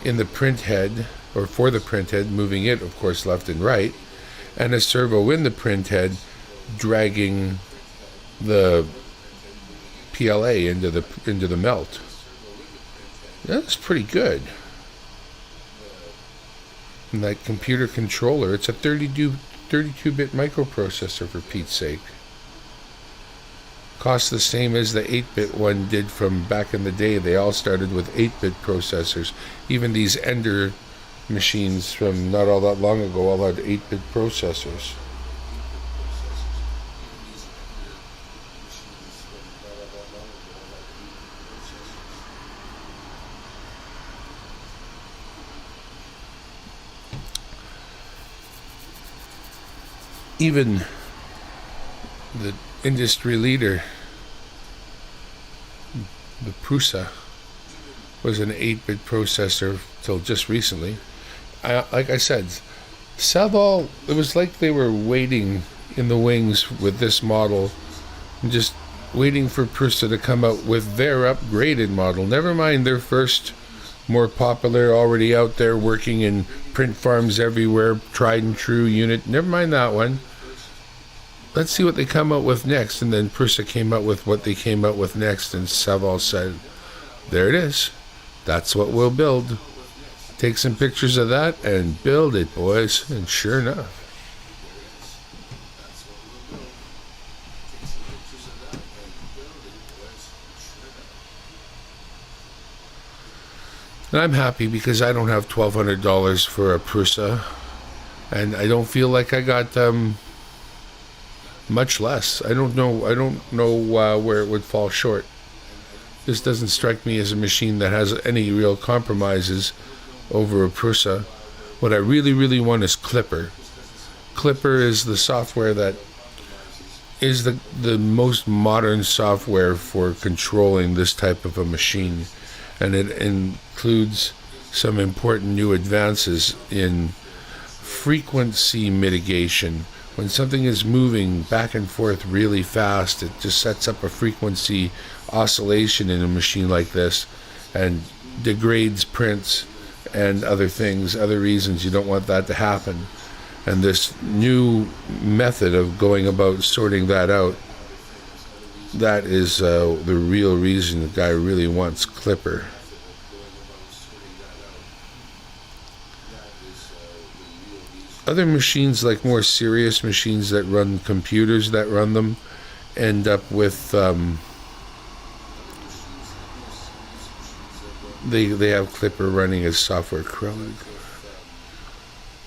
in the print head, or for the print head, moving it, of course, left and right. And a servo in the print head, dragging the PLA into the melt. That's pretty good. And that computer controller, it's a 32 32-bit microprocessor, for Pete's sake. Costs the same as the 8-bit one did from back in the day. They all started with 8-bit processors. Even these Ender machines from not all that long ago all had 8-bit processors. Even the industry leader, the Prusa, was an 8-bit processor till just recently. Like I said, Savol, it was like they were waiting in the wings with this model, and just waiting for Prusa to come out with their upgraded model. Never mind their first, more popular, already out there working in print farms everywhere, tried and true unit. Never mind that one. Let's see what they come out with next. And then Prusa came out with what they came out with next, and Savol said, there it is. That's what we'll build. Take some pictures of that and build it, boys. And sure enough. And I'm happy because I don't have $1,200 for a Prusa. And I don't feel like I got much less. I don't know where it would fall short. This doesn't strike me as a machine that has any real compromises over a Prusa. What I really, really want is Klipper. Klipper is the software that is the most modern software for controlling this type of a machine. And it includes some important new advances in frequency mitigation. When something is moving back and forth really fast, it just sets up a frequency oscillation in a machine like this and degrades prints and other things, other reasons you don't want that to happen. And this new method of going about sorting that out, that is the real reason the guy really wants Klipper. Other machines, like more serious machines that run computers that run them, end up with they have Klipper running as software.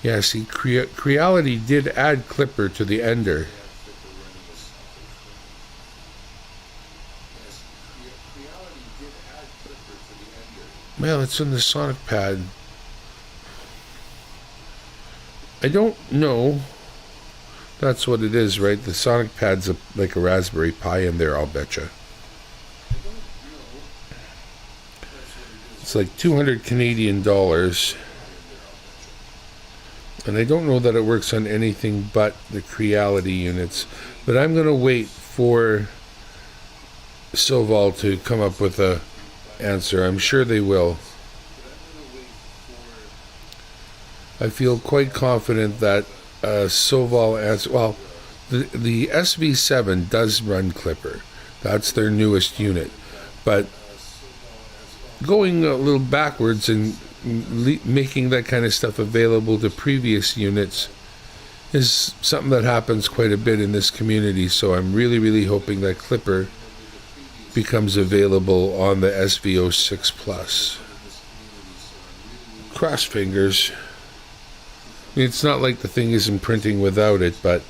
Yeah, see, Creality did add Klipper to the Ender. Well, it's on the Sonic Pad. I don't know. That's what it is, right? The Sonic Pad's like a Raspberry Pi in there, I'll betcha. It's like 200 Canadian dollars. And I don't know that it works on anything but the Creality units. But I'm going to wait for Savol to come up with a answer. I'm sure they will. I feel quite confident that Savol answer. Well, the SV7 does run Klipper. That's their newest unit. But going a little backwards and making that kind of stuff available to previous units is something that happens quite a bit in this community. So I'm really, really hoping that Klipper becomes available on the SV06 Plus. Cross fingers. I mean, it's not like the thing isn't printing without it, but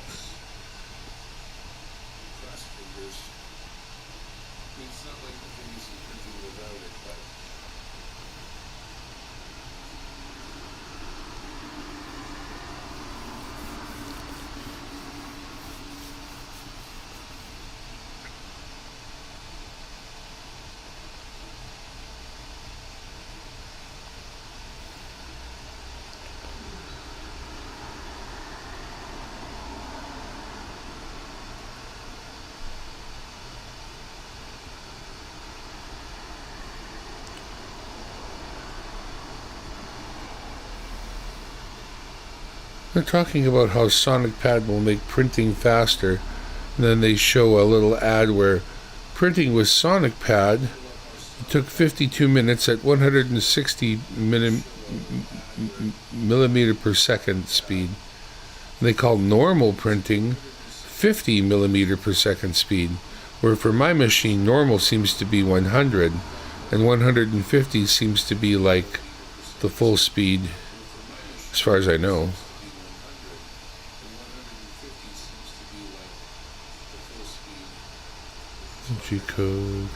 they're talking about how Sonic Pad will make printing faster, and then they show a little ad where printing with Sonic Pad took 52 minutes at 160 millimeter per second speed. They call normal printing 50 millimeter per second speed, where for my machine, normal seems to be 100, and 150 seems to be like the full speed, as far as I know. G-code.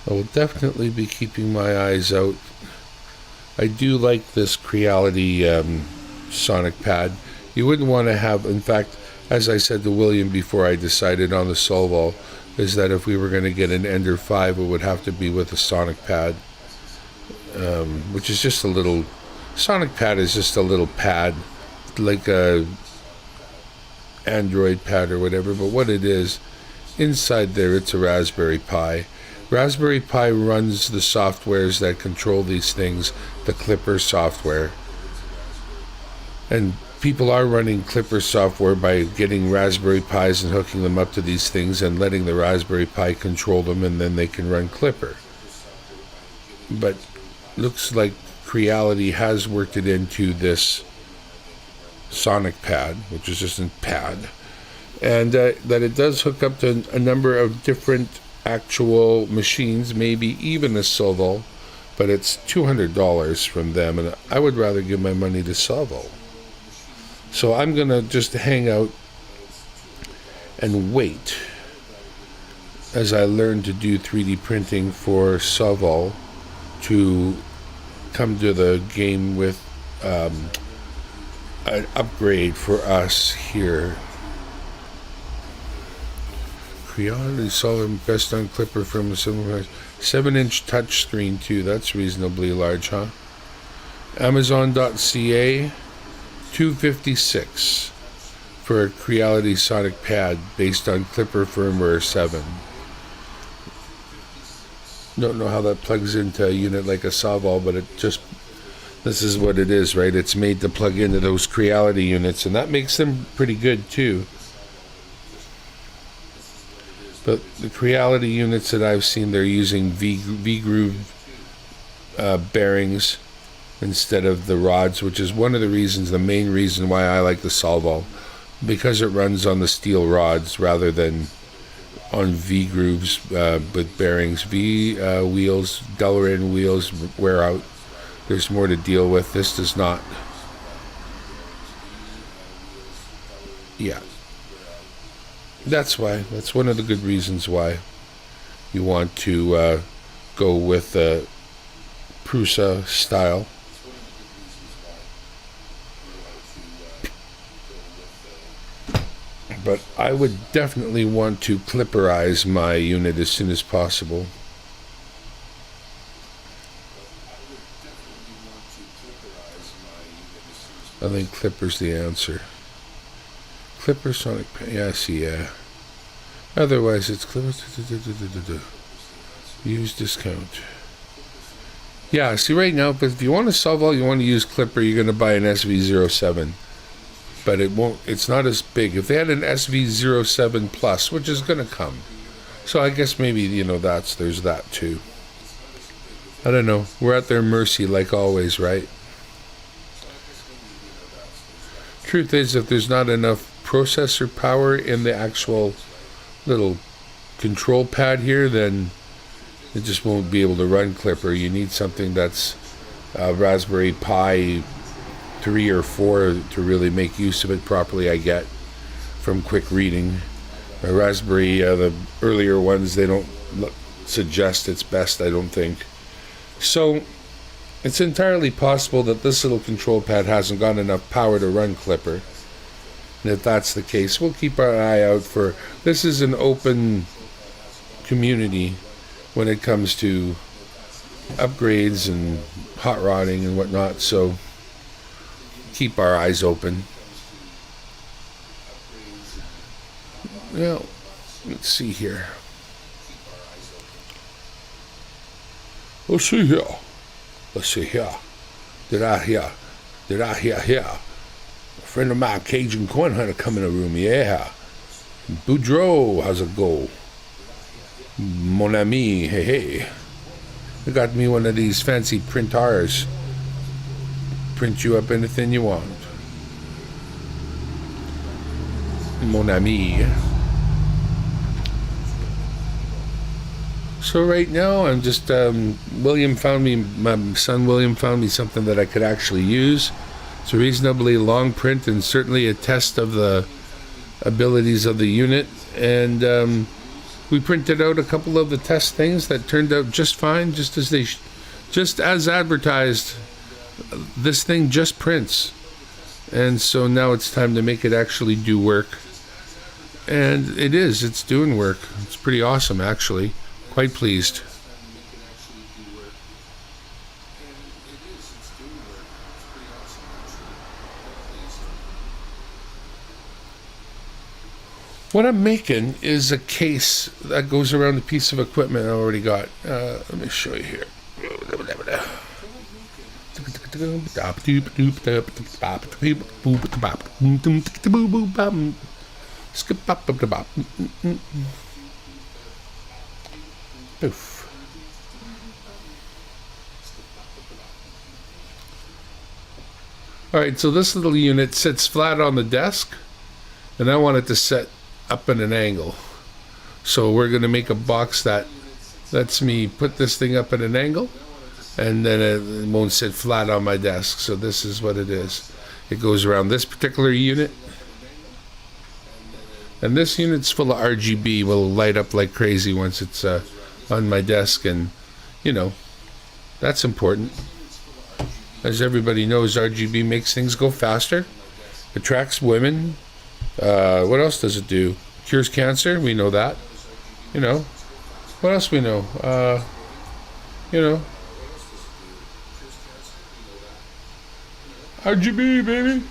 I will definitely be keeping my eyes out. I do like this Creality sonic pad. You wouldn't want to have, in fact, as I said to William before I decided on the Solval, is that if we were going to get an Ender 5, it would have to be with a sonic pad, which is just a little, sonic pad is just a little pad, like a Android pad or whatever, but what it is, inside there it's a Raspberry Pi. Raspberry Pi runs the softwares that control these things, the Klipper software. And people are running Klipper software by getting Raspberry Pis and hooking them up to these things and letting the Raspberry Pi control them, and then they can run Klipper. But looks like Creality has worked it into this sonic pad, which is just a pad, and that it does hook up to a number of different actual machines, maybe even a Solval, but it's $200 from them, and I would rather give my money to Solval. So I'm gonna just hang out and wait as I learn to do 3D printing for Solval to come to the game with an upgrade for us here. Creality Solver best on Klipper from a 7-inch touchscreen too. That's reasonably large, huh? Amazon.ca, $256 for a Creality Sonic Pad based on Klipper firmware 7. Don't know how that plugs into a unit like a Solval, but it just, this is what it is, right? It's made to plug into those Creality units, and that makes them pretty good too. But the Creality units that I've seen, they're using V-groove bearings instead of the rods, which is one of the reasons, the main reason why I like the Solval, because it runs on the steel rods rather than on V-grooves with bearings. Wheels, Delrin wheels wear out. There's more to deal with. This does not. Yeah. That's why. That's one of the good reasons why you want to go with the Prusa style. But I would definitely want to Klipperize my unit as soon as possible. I think Klipper's the answer. Klipper Sonic, yeah, I see, yeah. Otherwise, it's Klipper. Use discount. Yeah, see, right now, but if you want to Solval, you want to use Klipper, you're going to buy an SV07. But it won't, it's not as big. If they had an SV07 Plus, which is going to come. So I guess maybe, you know, there's that too. I don't know. We're at their mercy like always, right? Truth is, if there's not enough processor power in the actual little control pad here, then it just won't be able to run Klipper. You need something that's Raspberry Pi 3 or 4 to really make use of it properly, I get, from quick reading. Raspberry, the earlier ones, they don't suggest it's best, I don't think. So it's entirely possible that this little control pad hasn't got enough power to run Klipper. And if that's the case, we'll keep our eye out for... This is an open community when it comes to upgrades and hot rodding and whatnot, so keep our eyes open. Well, let's see here. Let's see here. Let's see here. Did I hear? A friend of mine, Cajun Corn Hunter, come in the room. Yeah. Boudreaux, how's it go? Mon ami, hey. I got me one of these fancy printers. Print you up anything you want. Mon ami. So right now I'm just my son William found me something that I could actually use. It's a reasonably long print and certainly a test of the abilities of the unit, and we printed out a couple of the test things that turned out just fine, just as advertised. This thing just prints, and so now it's time to make it actually do work, and it's doing work. It's pretty awesome, actually. Quite pleased. What I'm making is a case that goes around a piece of equipment I already got. Let me show you here. Poof. Alright, so this little unit sits flat on the desk, and I want it to set up at an angle. So we're going to make a box that lets me put this thing up at an angle, and then it won't sit flat on my desk. So this is what it is. It goes around this particular unit, and this unit's full of RGB. Will light up like crazy once it's on my desk, and that's important. As everybody knows, RGB makes things go faster, attracts women. What else does it do? Cures cancer, we know that. What else we know? RGB, baby.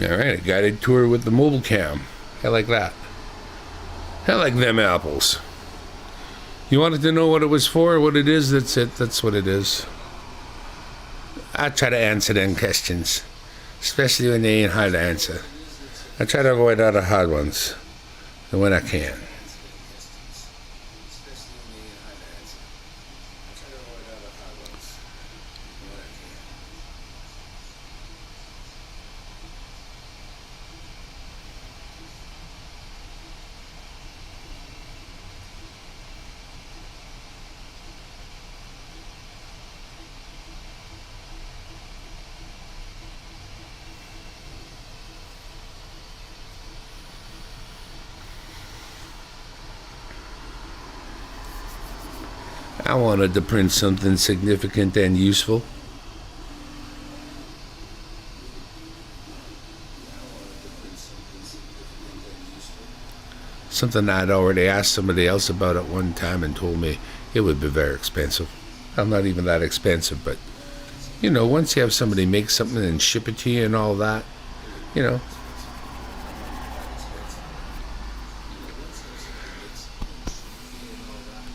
Alright, a guided tour with the mobile cam. I like that. I like them apples. You wanted to know what it was for, what it is? That's it. That's what it is. I try to answer them questions, especially when they ain't hard to answer. I try to avoid other hard ones, and when I can. I wanted to print something significant and useful. Something I'd already asked somebody else about at one time and told me it would be very expensive. I'm not even that expensive, but once you have somebody make something and ship it to you and all that,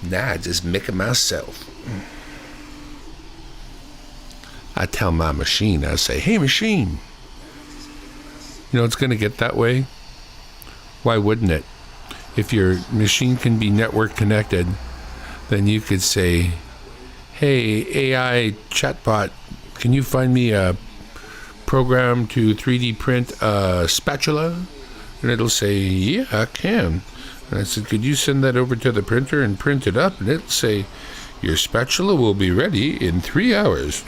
Nah, I just make it myself. I tell my machine, I say, hey machine, it's going to get that way. Why wouldn't it? if your machine can be network connected, then you could say, hey, AI chatbot, can you find me a program to 3D print a spatula? And it'll say, yeah, I can. And I said, could you send that over to the printer and print it up? And it'll say, your spatula will be ready in 3 hours.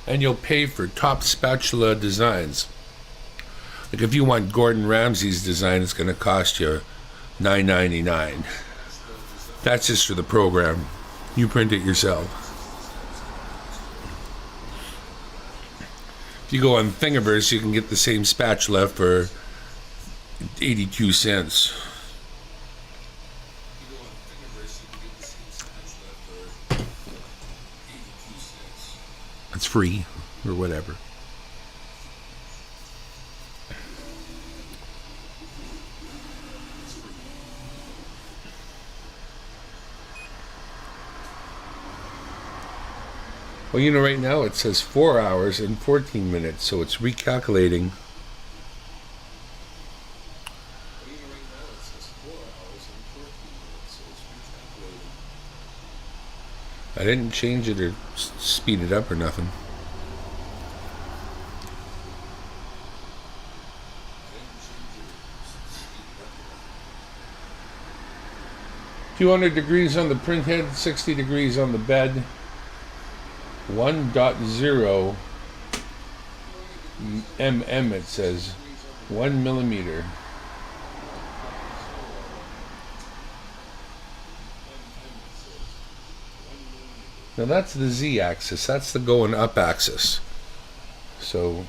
And you'll pay for top spatula designs. Like if you want Gordon Ramsay's design, it's going to cost you $9.99. That's just for the program. You print it yourself. If you go on Thingiverse, you can get the same spatula for 82 cents. It's free or whatever. Well, you know, right now it says 4 hours and 14 minutes, so it's recalculating. I didn't change it or speed it up or nothing. $200 on the print head, 60 degrees on the bed. 1.0 mm it says. 1 millimeter. Now that's the z-axis, that's the going up axis. So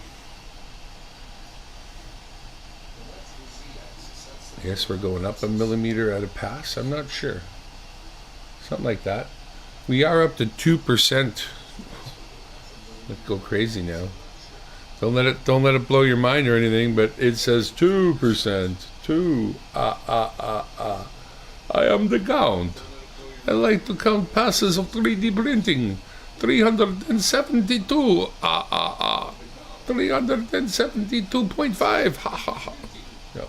I guess we're going up a millimeter at a pass, I'm not sure. Something like that. We are up to 2%. Let's go crazy now. Don't let it blow your mind or anything, but it says 2%. 2. I am the count. I like to count passes of 3D printing. 372. 372.5. Ha ha ha. No.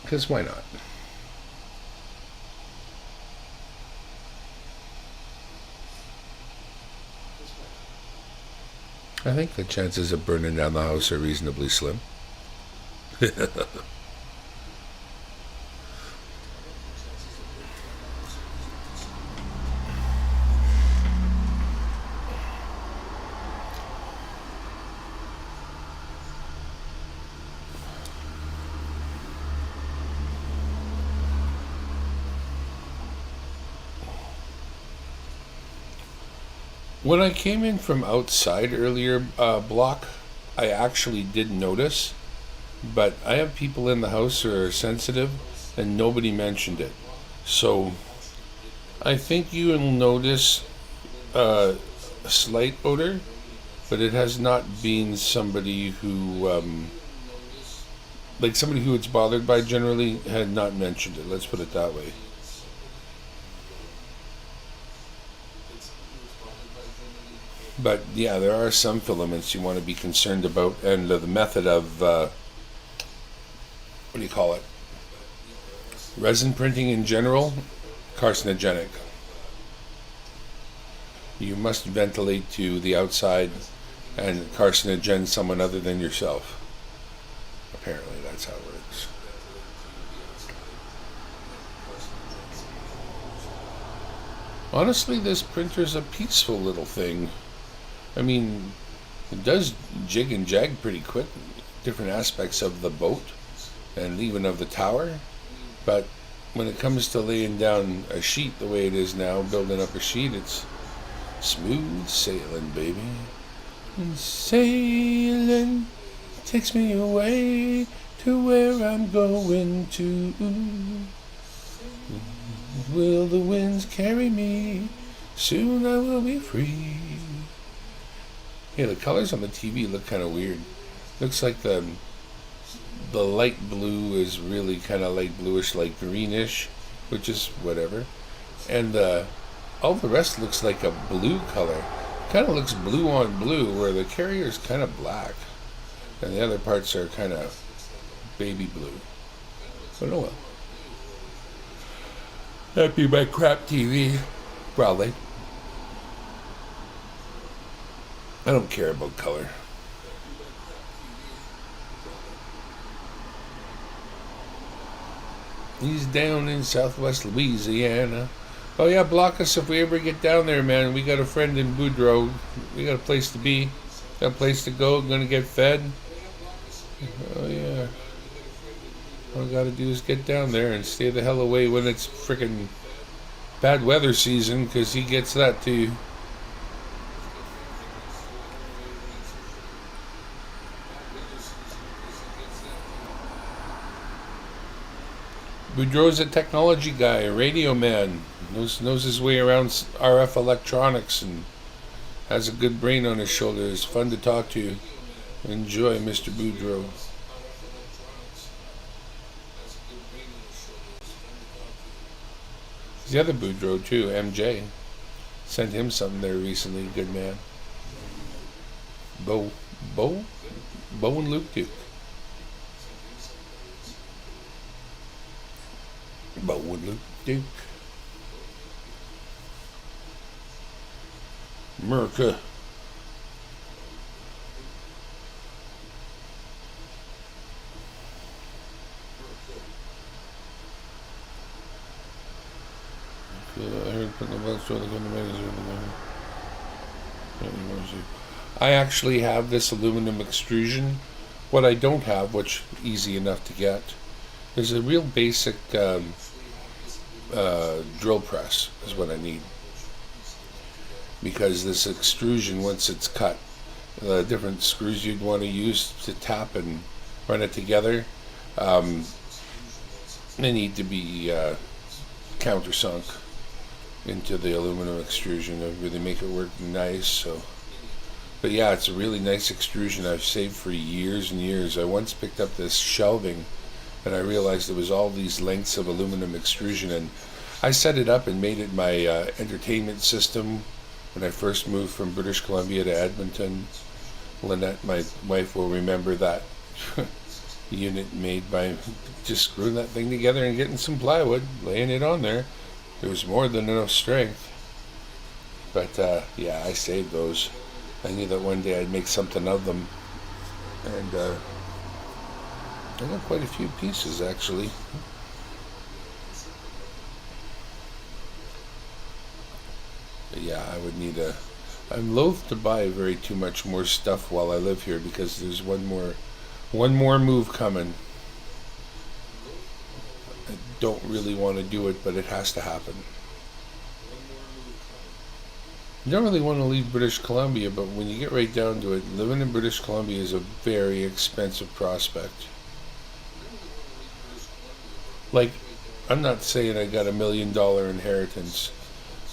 Because why not? I think the chances of burning down the house are reasonably slim. When I came in from outside earlier block, I actually did notice, but I have people in the house who are sensitive and nobody mentioned it. So I think you will notice a slight odor, but it has not been somebody who, like somebody who it's bothered by generally had not mentioned it. Let's put it that way. But yeah, there are some filaments you want to be concerned about, and the method of what do you call it? Resin printing in general, carcinogenic. You must ventilate to the outside and carcinogen someone other than yourself. Apparently, that's how it works. Honestly, this printer's a peaceful little thing. I mean, it does jig and jag pretty quick, different aspects of the boat and even of the tower, but when it comes to laying down a sheet the way it is now, building up a sheet, it's smooth sailing, baby. And sailing takes me away to where I'm going to. Will the winds carry me? Soon I will be free. Yeah, the colors on the TV look kind of weird. Looks like the light blue is really kind of light bluish, like greenish, which is whatever. And all the rest looks like a blue color. Kind of looks blue on blue, where the carrier is kind of black. And the other parts are kind of baby blue. But oh well. That'd be my crap TV. Probably. I don't care about color. He's down in southwest Louisiana. Oh yeah, block us if we ever get down there, man. We got a friend in Boudreaux. We got a place to be. Got a place to go. Gonna get fed. Oh yeah. All I gotta do is get down there and stay the hell away when it's frickin' bad weather season, because he gets that too. Boudreaux's a technology guy, a radio man, knows his way around RF electronics and has a good brain on his shoulders. Fun to talk to. Enjoy, Mr. Boudreaux. The other Boudreaux too, MJ. Sent him something there recently, good man. Bo and Luke Duke. Bo and Luke Duke. America. I actually have this aluminum extrusion. What I don't have, which easy enough to get, is a real basic drill press is what I need. Because this extrusion, once it's cut, the different screws you'd want to use to tap and run it together, they need to be countersunk into the aluminum extrusion to really make it work nice. So, but yeah, it's a really nice extrusion I've saved for years and years. I once picked up this shelving and I realized it was all these lengths of aluminum extrusion, and I set it up and made it my entertainment system when I first moved from British Columbia to Edmonton. Lynette, my wife, will remember that unit made by just screwing that thing together and getting some plywood, laying it on there. There was more than enough strength. But yeah, I saved those. I knew that one day I'd make something of them. And I got quite a few pieces actually. But yeah, I would need I'm loath to buy very too much more stuff while I live here, because there's one more move coming. I don't really want to do it, but it has to happen. You don't really want to leave British Columbia, but when you get right down to it, living in British Columbia is a very expensive prospect. Like, I'm not saying I got $1 million inheritance,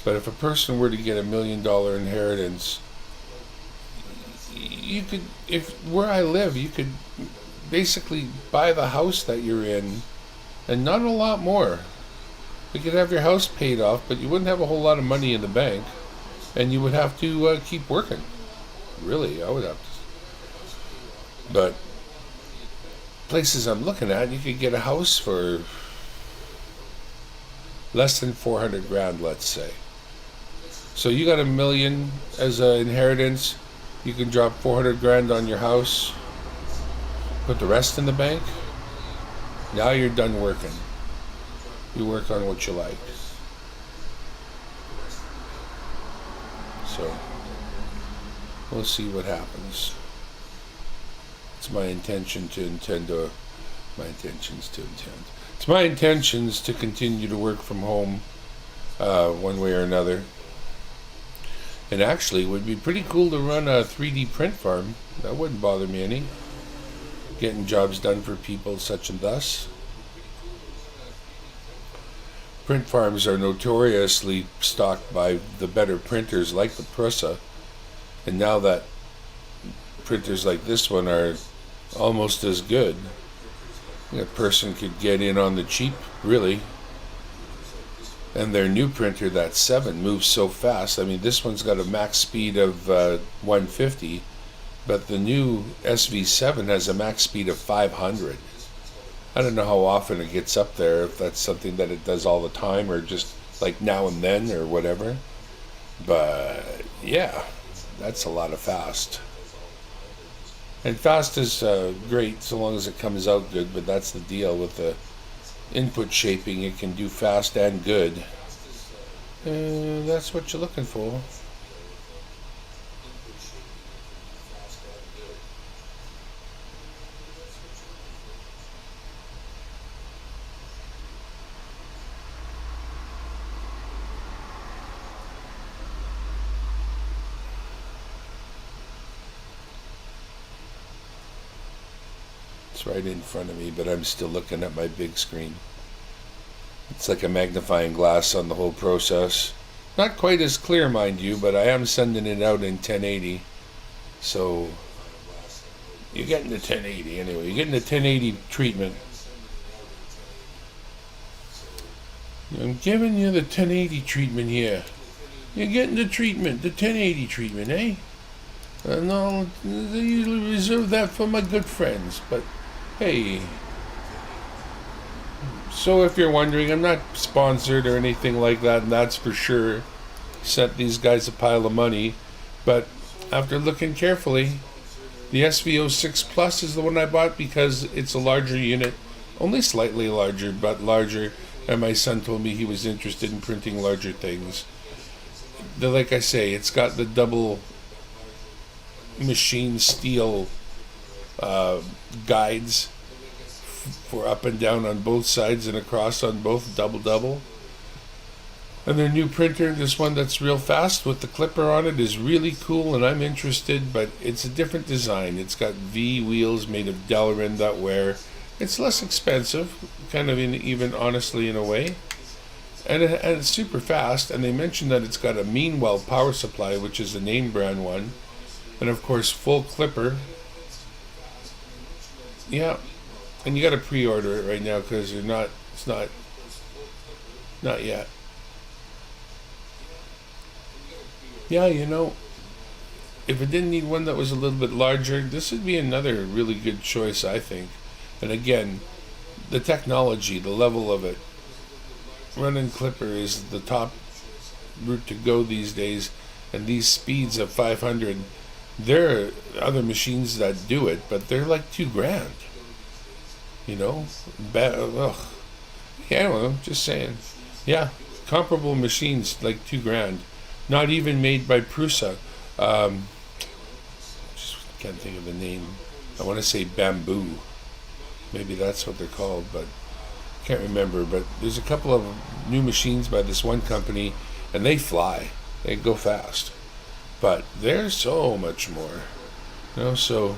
but if a person were to get $1 million inheritance, you could, if where I live, you could basically buy the house that you're in, and not a lot more. You could have your house paid off, but you wouldn't have a whole lot of money in the bank, and you would have to keep working. Really, I would have to. But places I'm looking at, you could get a house for less than 400 grand, let's say. So you got $1 million as an inheritance. You can drop 400 grand on your house, put the rest in the bank. Now you're done working. You work on what you like. So we'll see what happens. It's my intentions to continue to work from home one way or another. And actually, it would be pretty cool to run a 3D print farm. That wouldn't bother me any. Getting jobs done for people such and thus. Print farms are notoriously stocked by the better printers like the Prusa. And now that printers like this one are almost as good, a person could get in on the cheap, really. And their new printer, that 7, moves so fast. I mean, this one's got a max speed of 150, but the new SV7 has a max speed of 500. I don't know how often it gets up there, if that's something that it does all the time or just like now and then or whatever. But yeah, that's a lot of fast. And fast is great so long as it comes out good, but that's the deal with the input shaping. It can do fast and good. And that's what you're looking for. It's right in front of me, but I'm still looking at my big screen. It's like a magnifying glass on the whole process. Not quite as clear, mind you, but I am sending it out in 1080. So you're getting the 1080 anyway. You're getting the 1080 treatment. I'm giving you the 1080 treatment here. You're getting the treatment, the 1080 treatment, eh? No, they usually reserve that for my good friends, but hey. So if you're wondering, I'm not sponsored or anything like that, and that's for sure. Sent these guys a pile of money, but after looking carefully, the SV06 Plus is the one I bought because it's a larger unit, only slightly larger, but larger, and my son told me he was interested in printing larger things. Like I say, it's got the double machine steel guides for up and down on both sides and across on both, double. And their new printer, this one that's real fast with the clipper on it, is really cool, and I'm interested, but it's a different design. It's got V wheels made of Delrin that wear. It's less expensive, kind of even honestly in a way. And it's super fast, and they mentioned that it's got a Meanwell power supply, which is a name brand one. And of course, full clipper. Yeah. And you got to pre-order it right now because it's not yet. Yeah, you know, if it didn't need one that was a little bit larger, this would be another really good choice, I think. And again, the technology, the level of it, running clipper is the top route to go these days. And these speeds of 500, there are other machines that do it, but they're like $2,000. You know, ugh. Yeah, I don't know, just saying. Yeah, comparable machines like $2,000. Not even made by Prusa. Just can't think of the name. I want to say Bamboo. Maybe that's what they're called, but can't remember. But there's a couple of new machines by this one company, and they fly. They go fast. But there's so much more. You know, so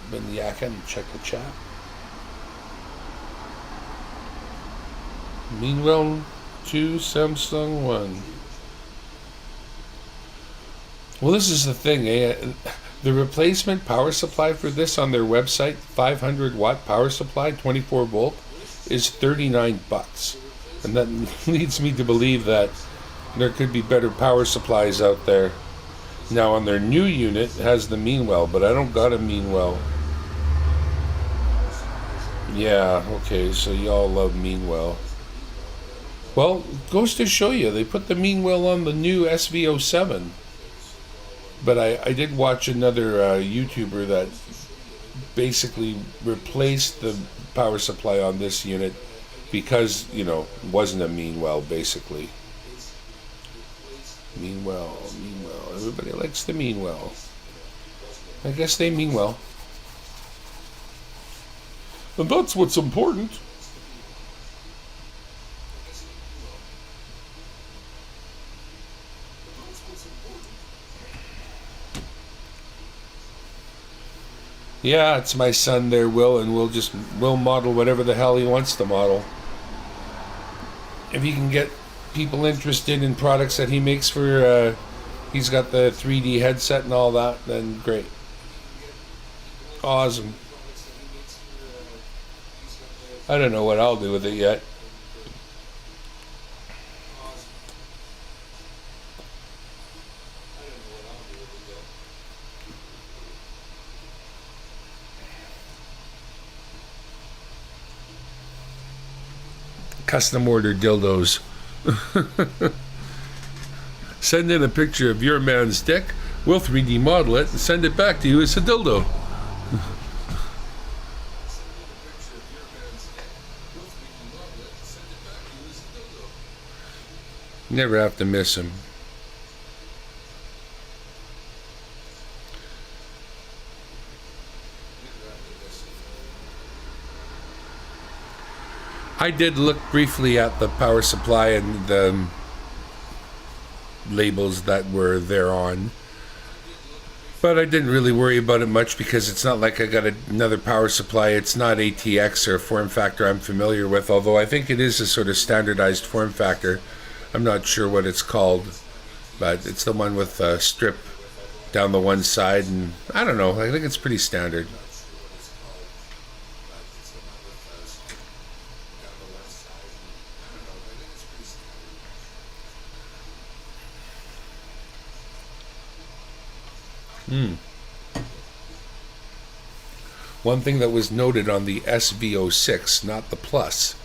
been yakking, check the chat. Meanwell 2, Samsung 1. Well, this is the thing, eh? The replacement power supply for this on their website, 500 watt power supply, 24 volt, is $39. And that leads me to believe that there could be better power supplies out there. Now on their new unit it has the Meanwell, but I don't got a Meanwell. Yeah, okay, so y'all love Meanwell. Well, goes to show you, they put the Meanwell on the new SV07. But I did watch another YouTuber that basically replaced the power supply on this unit because, you know, wasn't a Meanwell, basically. Mean well, mean well. Everybody likes the mean well. I guess they mean well. And that's what's important. Yeah, it's my son there, Will, and we'll model whatever the hell he wants to model. If he can get people interested in products that he makes for, he's got the 3D headset and all that, then great. Awesome. I don't know what I'll do with it yet. Custom ordered dildos. Send in a picture of your man's dick. We'll 3D model it and send it back to you as a dildo. Never have to miss him. I did look briefly at the power supply and the labels that were thereon, but I didn't really worry about it much because it's not like I got another power supply. It's not ATX or a form factor I'm familiar with, although I think it is a sort of standardized form factor. I'm not sure what it's called, but it's the one with a strip down the one side, and I don't know, I think it's pretty standard. One thing that was noted on the SV06, not the Plus,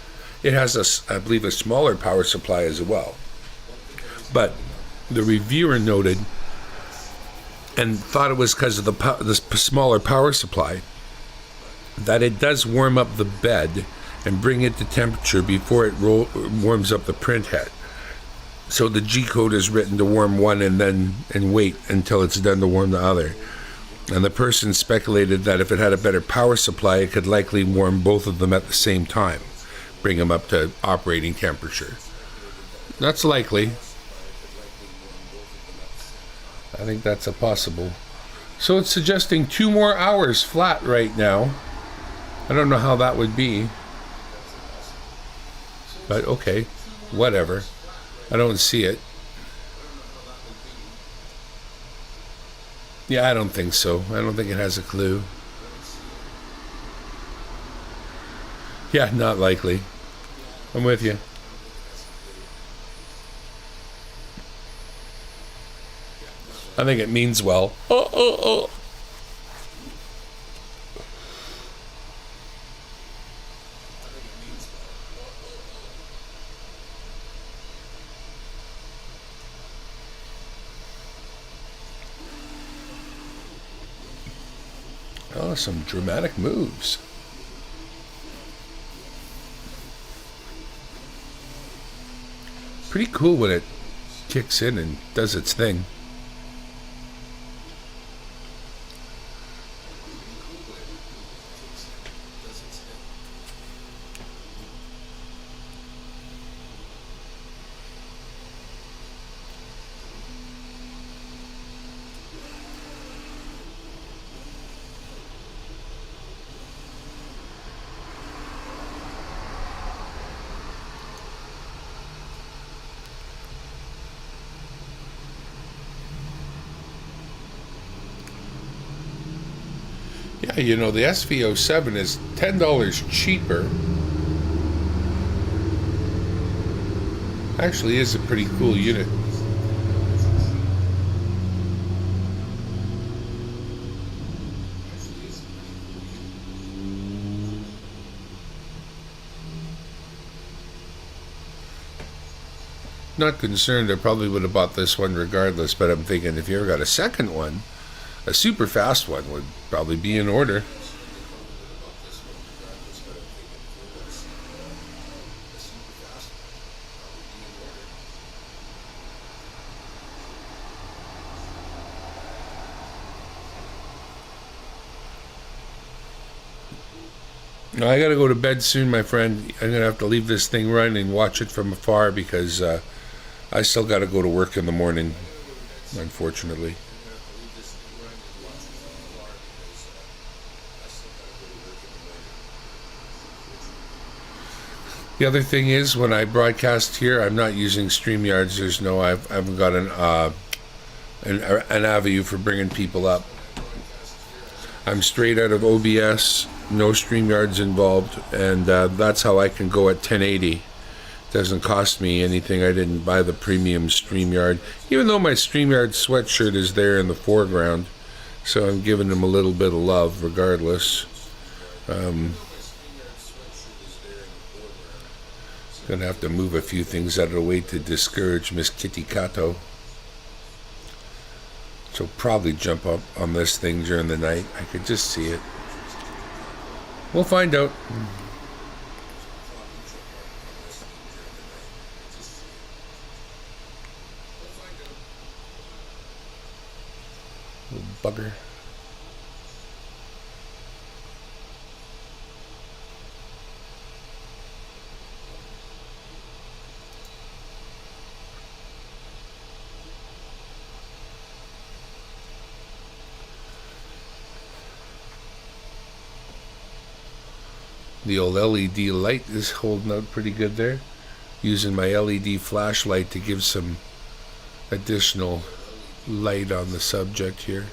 it has I believe a smaller power supply as well. But the reviewer noted and thought it was because of the smaller power supply that it does warm up the bed and bring it to temperature before it warms up the print head. So the G code is written to warm one and wait until it's done to warm the other. And the person speculated that if it had a better power supply, it could likely warm both of them at the same time, bring them up to operating temperature. That's likely. I think that's a possible. So it's suggesting 2 more hours flat right now. I don't know how that would be. But okay, whatever. I don't see it. Yeah, I don't think so. I don't think it has a clue. Yeah, not likely. I'm with you. I think it means well. Oh, some dramatic moves. Pretty cool when it kicks in and does its thing. Yeah, you know, the SV07 is $10 cheaper. Actually is a pretty cool unit. Not concerned, I probably would have bought this one regardless, but I'm thinking if you ever got a second one, a super fast one would probably be in order. I gotta go to bed soon, my friend. I'm gonna have to leave this thing running and watch it from afar because I still gotta go to work in the morning, unfortunately. The other thing is, when I broadcast here, I'm not using StreamYards. I haven't got an avenue for bringing people up. I'm straight out of OBS, no StreamYards involved, and that's how I can go at 1080. Doesn't cost me anything. I didn't buy the premium StreamYard, even though my StreamYard sweatshirt is there in the foreground, so I'm giving them a little bit of love regardless. Gonna have to move a few things out of the way to discourage Miss Kitty Kato. She'll probably jump up on this thing during the night. I could just see it. We'll find out. Little bugger. The old LED light is holding out pretty good there. Using my LED flashlight to give some additional light on the subject here.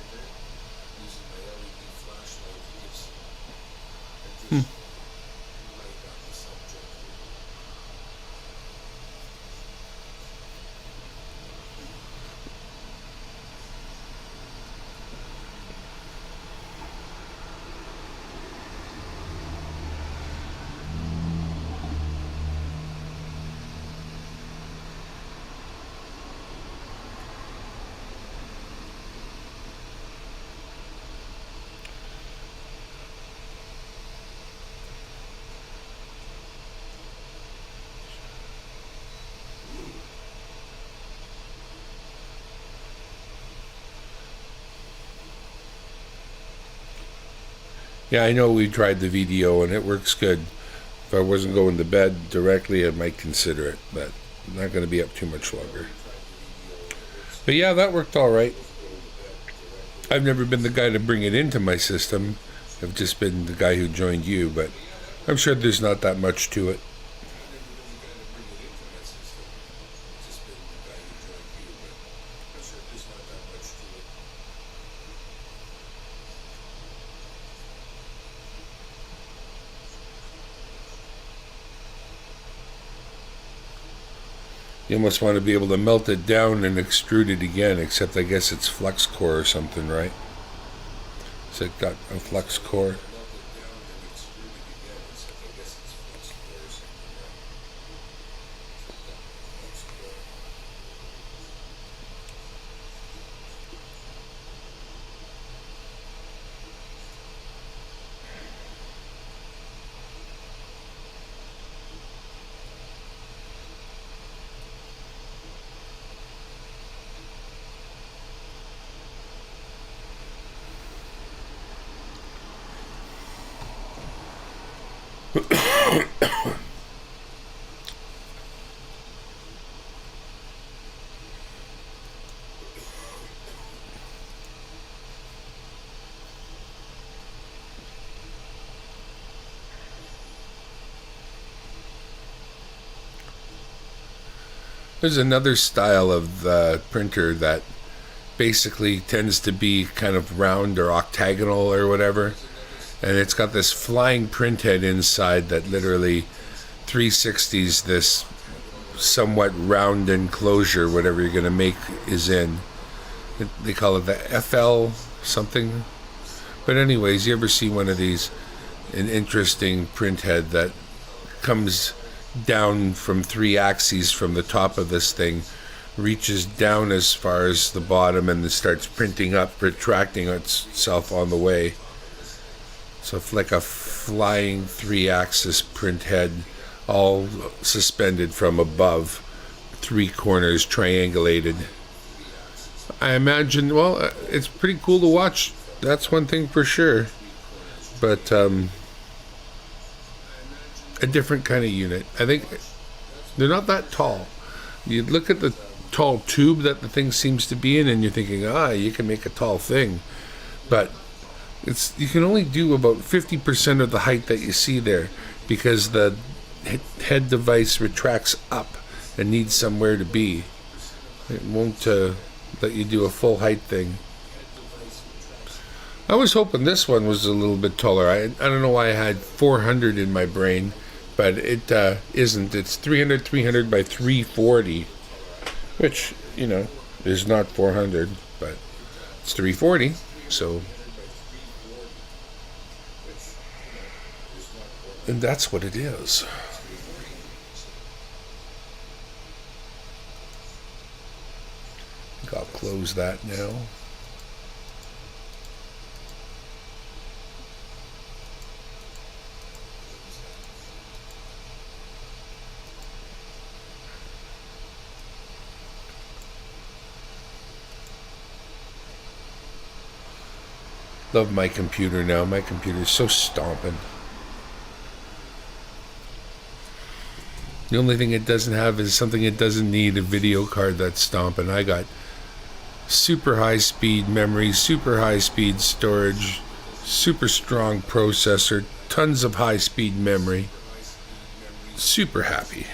Yeah, I know we tried the video and it works good. If I wasn't going to bed directly, I might consider it, but I'm not going to be up too much longer. But yeah, that worked all right. I've never been the guy to bring it into my system. I've just been the guy who joined you, but I'm sure there's not that much to it. You almost want to be able to melt it down and extrude it again, except I guess it's flux core or something, right? So it got a flux core. There's another style of printer that basically tends to be kind of round or octagonal or whatever, and it's got this flying print head inside that literally 360s this somewhat round enclosure, whatever you're going to make is in. They call it the FL something. But anyways, you ever see one of these, an interesting print head that comes down from 3 axes from the top of this thing, reaches down as far as the bottom, and then starts printing up, retracting itself on the way. So it's like a flying 3-axis print head, all suspended from above, 3 corners triangulated. I imagine, well, it's pretty cool to watch. That's one thing for sure. But a different kind of unit. I think they're not that tall. You look at the tall tube that the thing seems to be in, and you're thinking, you can make a tall thing, but you can only do about 50% of the height that you see there, because the head device retracts up and needs somewhere to be. It won't let you do a full height thing. I was hoping this one was a little bit taller. I don't know why I had 400 in my brain, but it isn't. It's 300 by 340, which, is not 400, but it's 340, so... And that's what it is. I think I'll close that now. Love my computer now. My computer is so stomping. The only thing it doesn't have is something it doesn't need, a video card that's stomping. I got super high speed memory, super high speed storage, super strong processor, tons of high speed memory. Super happy.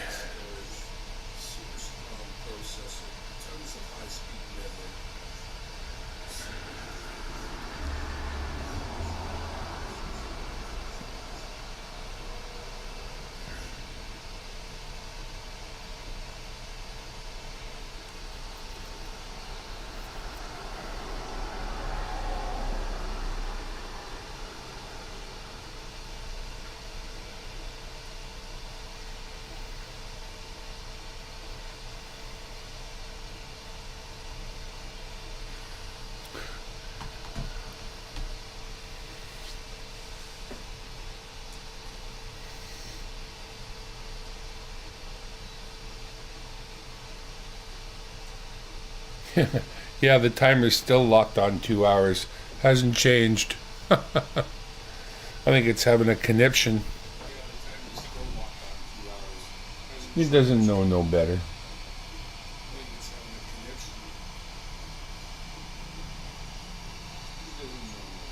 Yeah, the timer's still locked on 2 hours. Hasn't changed. I think it's having a conniption. He doesn't know no better.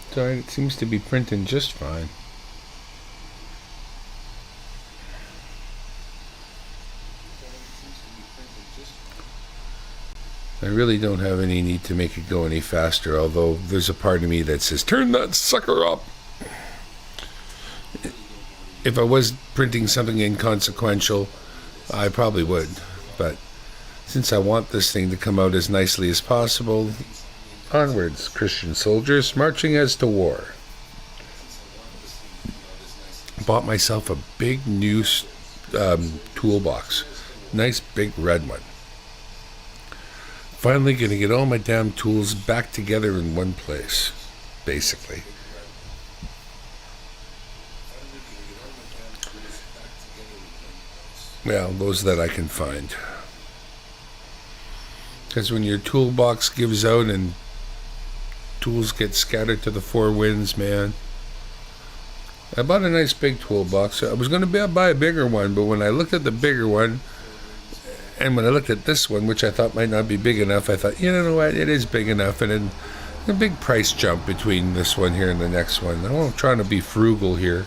It's alright, it seems to be printing just fine. I really don't have any need to make it go any faster, although there's a part of me that says, turn that sucker up! If I was printing something inconsequential, I probably would. But since I want this thing to come out as nicely as possible, onwards, Christian soldiers, marching as to war. Bought myself a big new toolbox. Nice big red one. Finally gonna get all my damn tools back together in one place, basically. Well, those that I can find. Because when your toolbox gives out and tools get scattered to the four winds, man. I bought a nice big toolbox. I was going to buy a bigger one, but when I looked at the bigger one, and when I looked at this one, which I thought might not be big enough, I thought, you know what, it is big enough. And then a big price jump between this one here and the next one. I'm trying to be frugal here.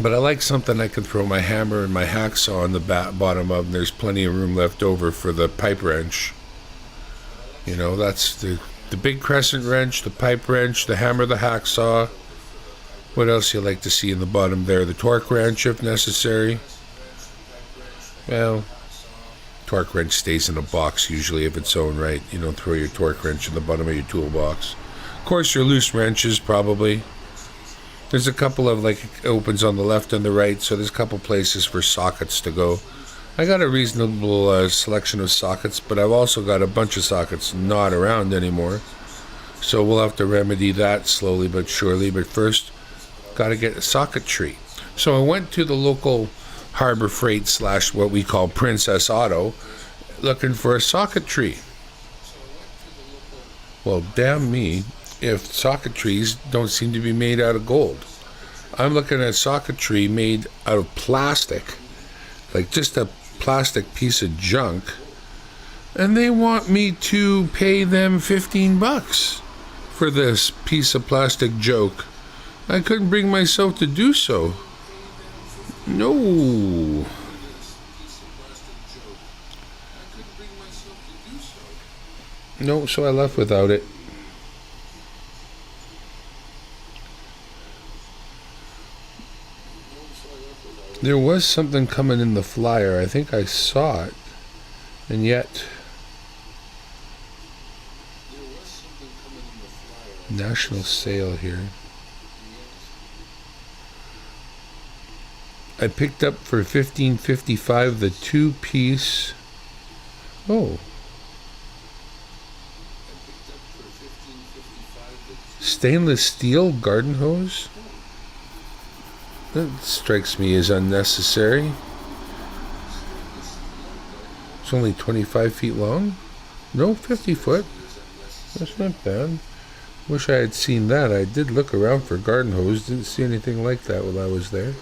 But I like something I can throw my hammer and my hacksaw on the bottom of, and there's plenty of room left over for the pipe wrench. You know, that's the big crescent wrench, the pipe wrench, the hammer, the hacksaw. What else you like to see in the bottom there? The torque wrench if necessary. Well, torque wrench stays in a box usually of its own right. You don't throw your torque wrench in the bottom of your toolbox. Of course, your loose wrenches probably. There's a couple of opens on the left and the right, so there's a couple places for sockets to go. I got a reasonable selection of sockets, but I've also got a bunch of sockets not around anymore. So we'll have to remedy that slowly but surely. But first, got to get a socket tree. So I went to the local Harbor Freight / what we call Princess Auto, looking for a socket tree. Well, damn me, if socketries don't seem to be made out of gold. I'm looking at socketry made out of plastic, like just a plastic piece of junk, and they want me to pay them $15 for this piece of plastic joke. I couldn't bring myself to do so. No. No, so I left without it. There was something coming in the flyer. I think I saw it. And yet... National sale here. I picked up for $15.55 the 2-piece. Oh. Stainless steel garden hose? That strikes me as unnecessary. It's only 25 feet long? No, 50 foot. That's not bad. Wish I had seen that. I did look around for garden hose. Didn't see anything like that while I was there.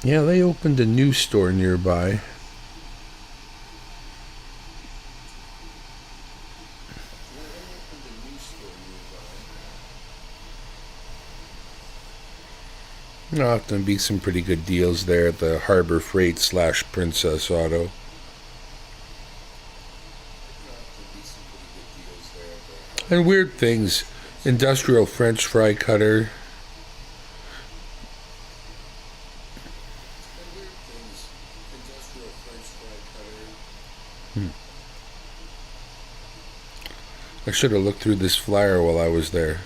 Yeah, they opened a new store nearby. There'll often be some pretty good deals there at the Harbor Freight / Princess Auto. And weird things. Industrial French fry cutter. I should have looked through this flyer while I was there.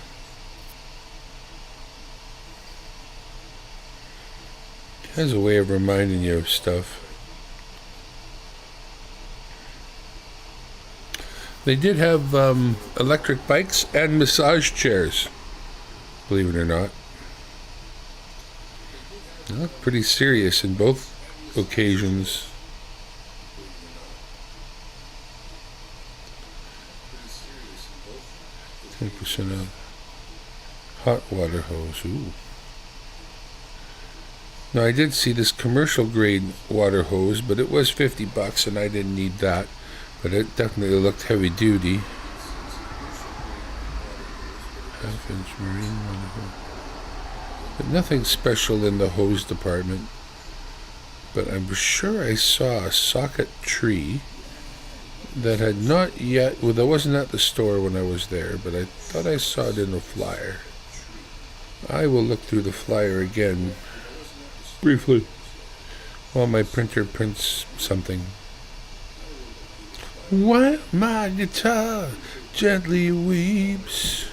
It has a way of reminding you of stuff. They did have electric bikes and massage chairs, believe it or not. They look pretty serious in both occasions. 10% off. Hot water hose. Ooh. Now I did see this commercial grade water hose, but it was $50 and I didn't need that. But it definitely looked heavy duty. Half-inch marine water hose. But nothing special in the hose department. But I'm sure I saw a socket tree that had not yet, well, that wasn't at the store when I was there, but I thought I saw it in the flyer. I will look through the flyer again briefly while my printer prints something. While my guitar gently weeps.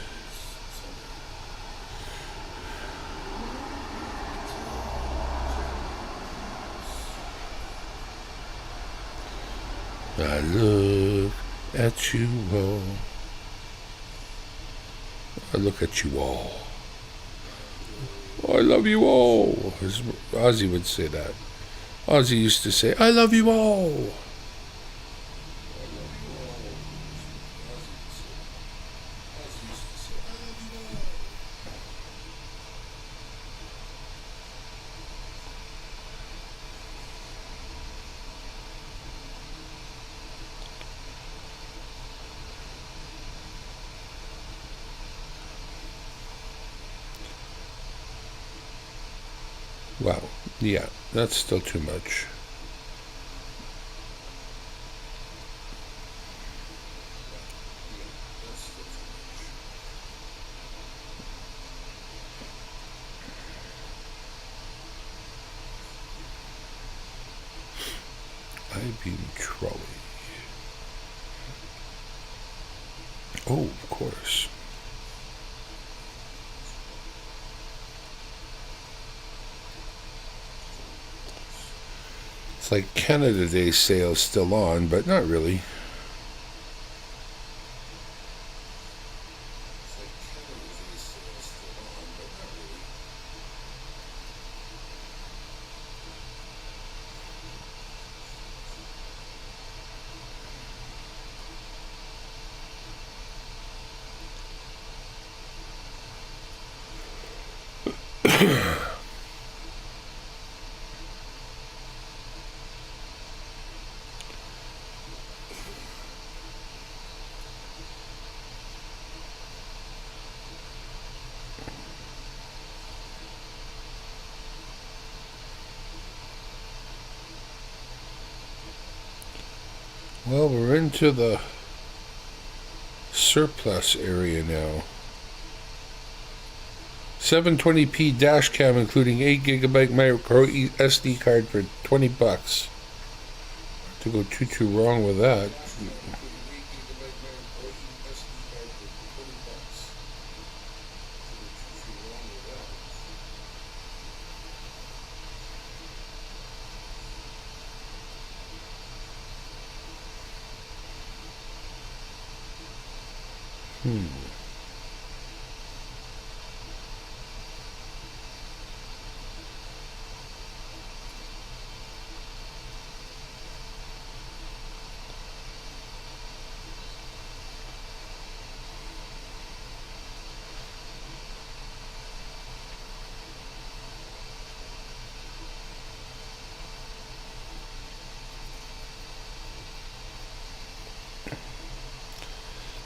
I look at you all. I look at you all. I love you all. As Ozzy would say that. Ozzy used to say, I love you all. Wow, yeah, that's still too much. I-beam trolley. Oh, of course. It's like Canada Day sales still on, but not really. Well, we're into the surplus area now. 720p dash cam including 8GB micro SD card for $20. To go too wrong with that. Hmm.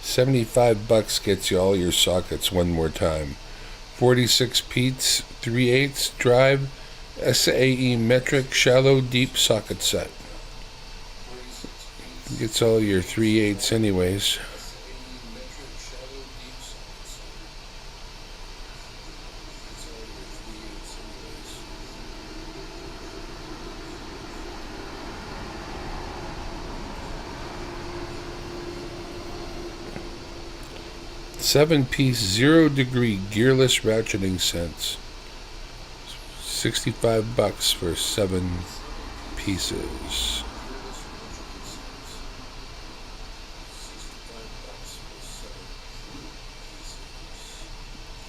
75 bucks gets you all your sockets one more time. 46 Pete's 3/8 drive SAE metric shallow deep socket set. Gets all your 3/8 anyways. Seven-piece 0-degree gearless ratcheting sets. 65 bucks for 7 pieces.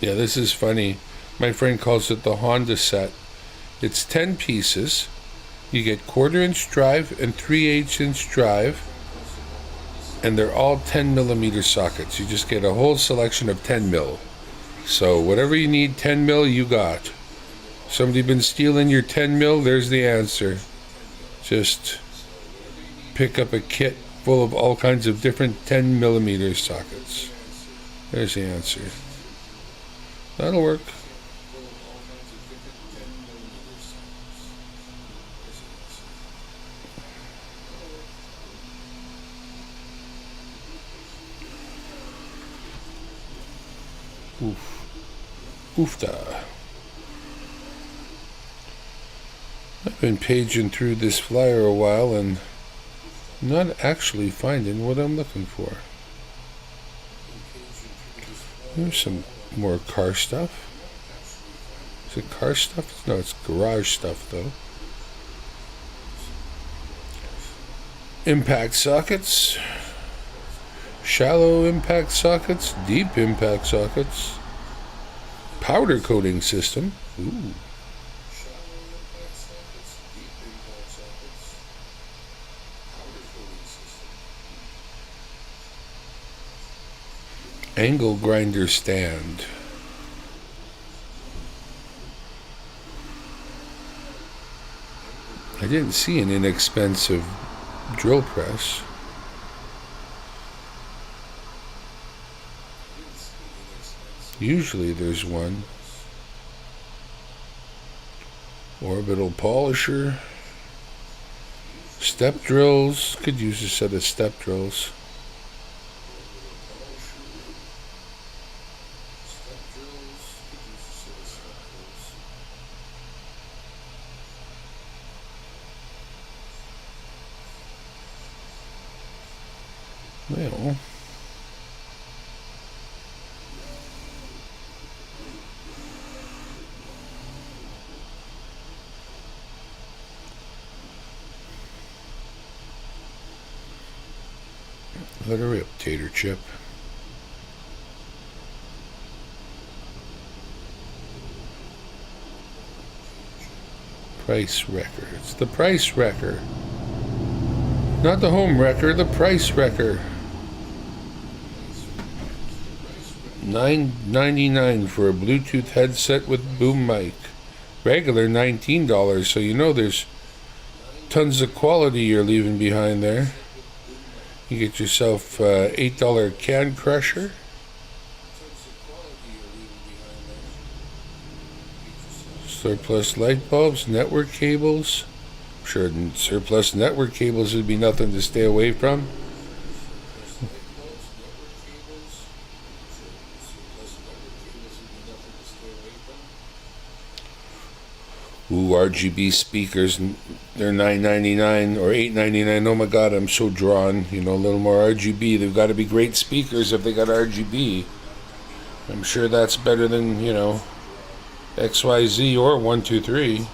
Yeah, this is funny. My friend calls it the Honda set. It's 10 pieces. You get 1/4-inch drive and 3/8-inch drive. And they're all 10mm sockets. You just get a whole selection of 10mm. So whatever you need 10mm, you got. Somebody been stealing your 10mm? There's the answer. Just pick up a kit full of all kinds of different 10mm sockets. There's the answer. That'll work. Oofda. I've been paging through this flyer a while and not actually finding what I'm looking for. There's some more car stuff. Is it car stuff? No, it's garage stuff though. Impact sockets. Shallow impact sockets, deep impact sockets, powder coating system. Ooh. Angle grinder stand. I didn't see an inexpensive drill press. Usually there's one. Orbital polisher. Step drills. Could use a set of step drills. Well, let her rip, tater chip. Price wrecker. It's the price wrecker. Not the home wrecker, the price wrecker. $9.99 for a Bluetooth headset with boom mic. Regular $19, so you know there's tons of quality you're leaving behind there. You get yourself $8 can crusher. Surplus light bulbs, network cables. I'm sure surplus network cables would be nothing to stay away from. Ooh, RGB speakers, they're $9.99 or $8.99. Oh my God, I'm so drawn. You know, a little more RGB. They've got to be great speakers if they got RGB. I'm sure that's better than, you know, XYZ or 123.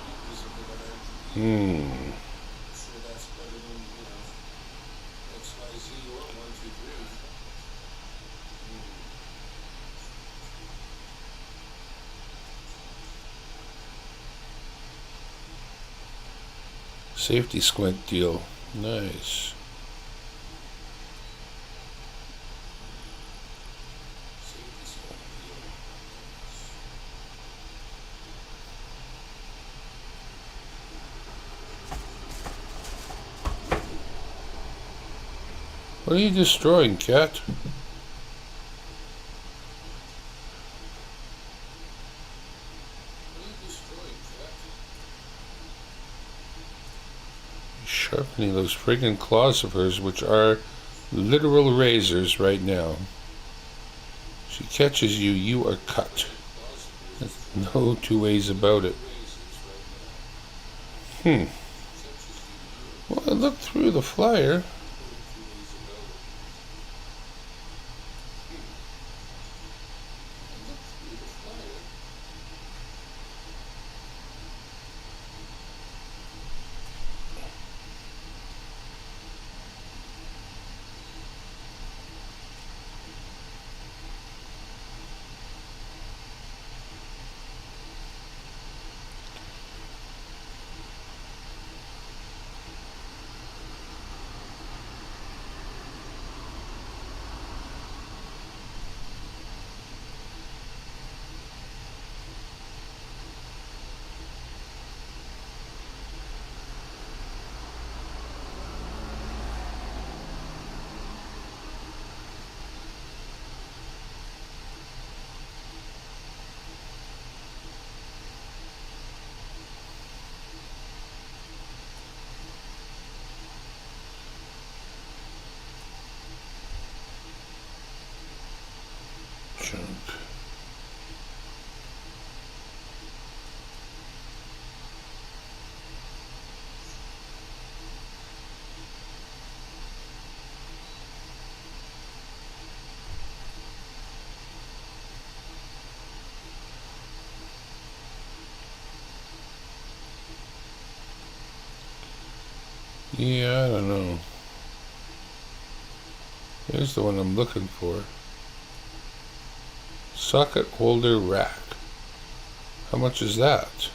Safety squint deal. Nice. What are you destroying, cat? Sharpening those friggin' claws of hers, which are literal razors right now. She catches you, you are cut. There's no two ways about it. Well, I looked through the flyer. Junk. Yeah, I don't know. Here's the one I'm looking for. Socket holder rack. How much is that?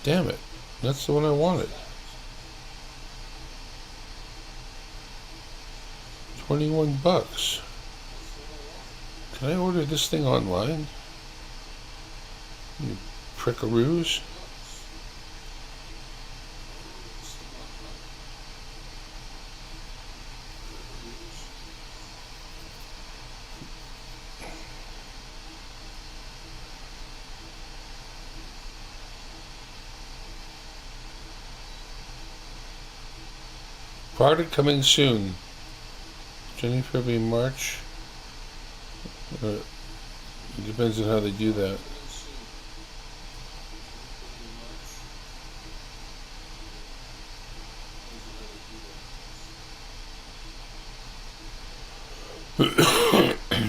Damn it. That's the one I wanted. 21 bucks. Can I order this thing online? You prickaroos. Product coming soon. January, February, March. It depends on how they do that.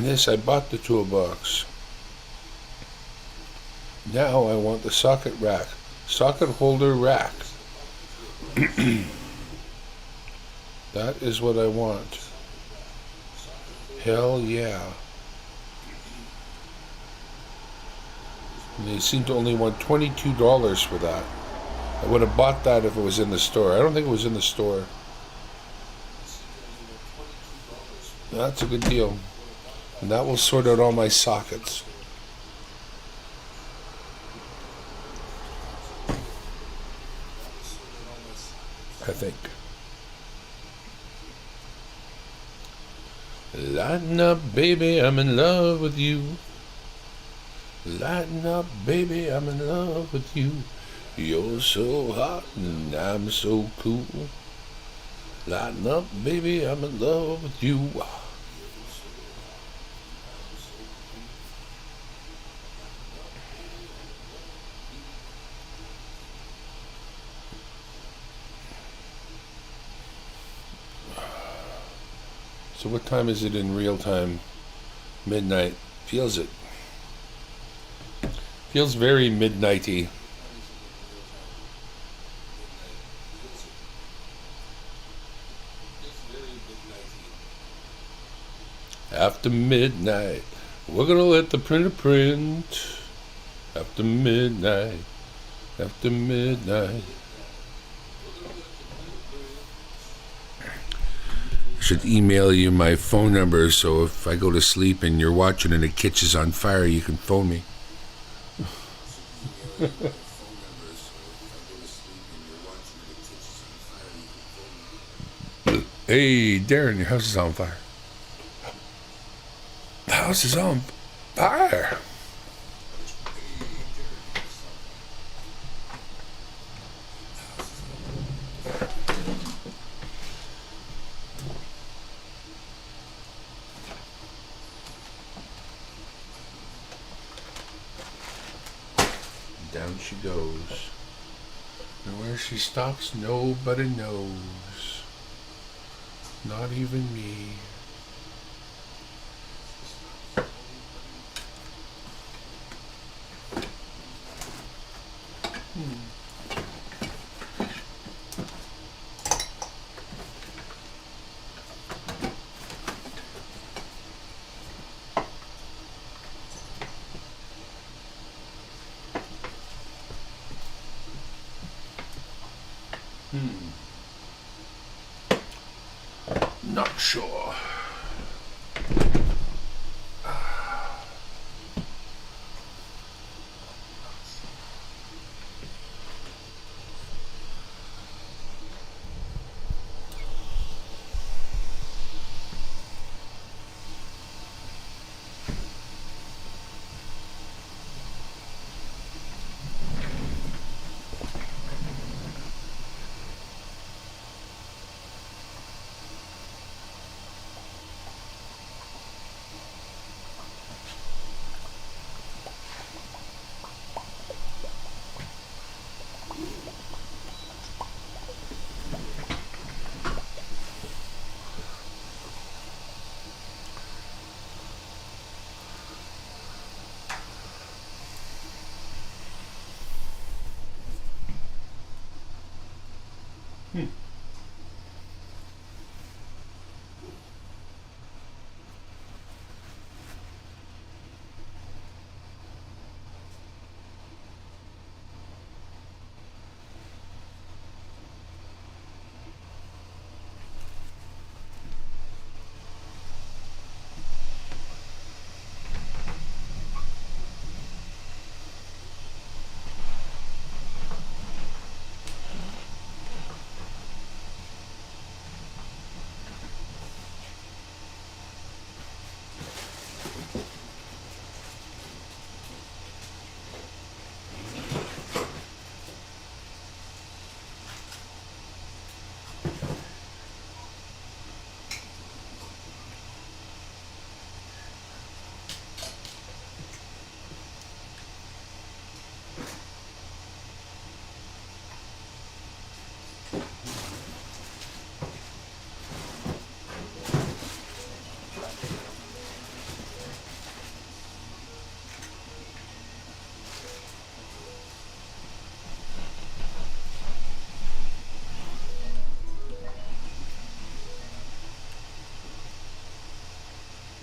This, I bought the toolbox. Now I want the socket rack. Socket holder rack. That is what I want. Hell yeah. And they seem to only want $22 for that. I would have bought that if it was in the store. I don't think it was in the store. That's a good deal. And that will sort out all my sockets. I think. Lighten up, baby, I'm in love with you. Lighten up, baby, I'm in love with you. You're so hot and I'm so cool. Lighten up, baby, I'm in love with you. So what time is it in real time? Midnight. Feels it. Feels very midnighty. After midnight, we're gonna let the printer print. After midnight, after midnight. I should email you my phone number so if I go to sleep and you're watching and the kitchen's on fire, you can phone me. Hey, Darren, your house is on fire. The house is on fire. Down she goes. And where she stops, nobody knows. Not even me. Not sure.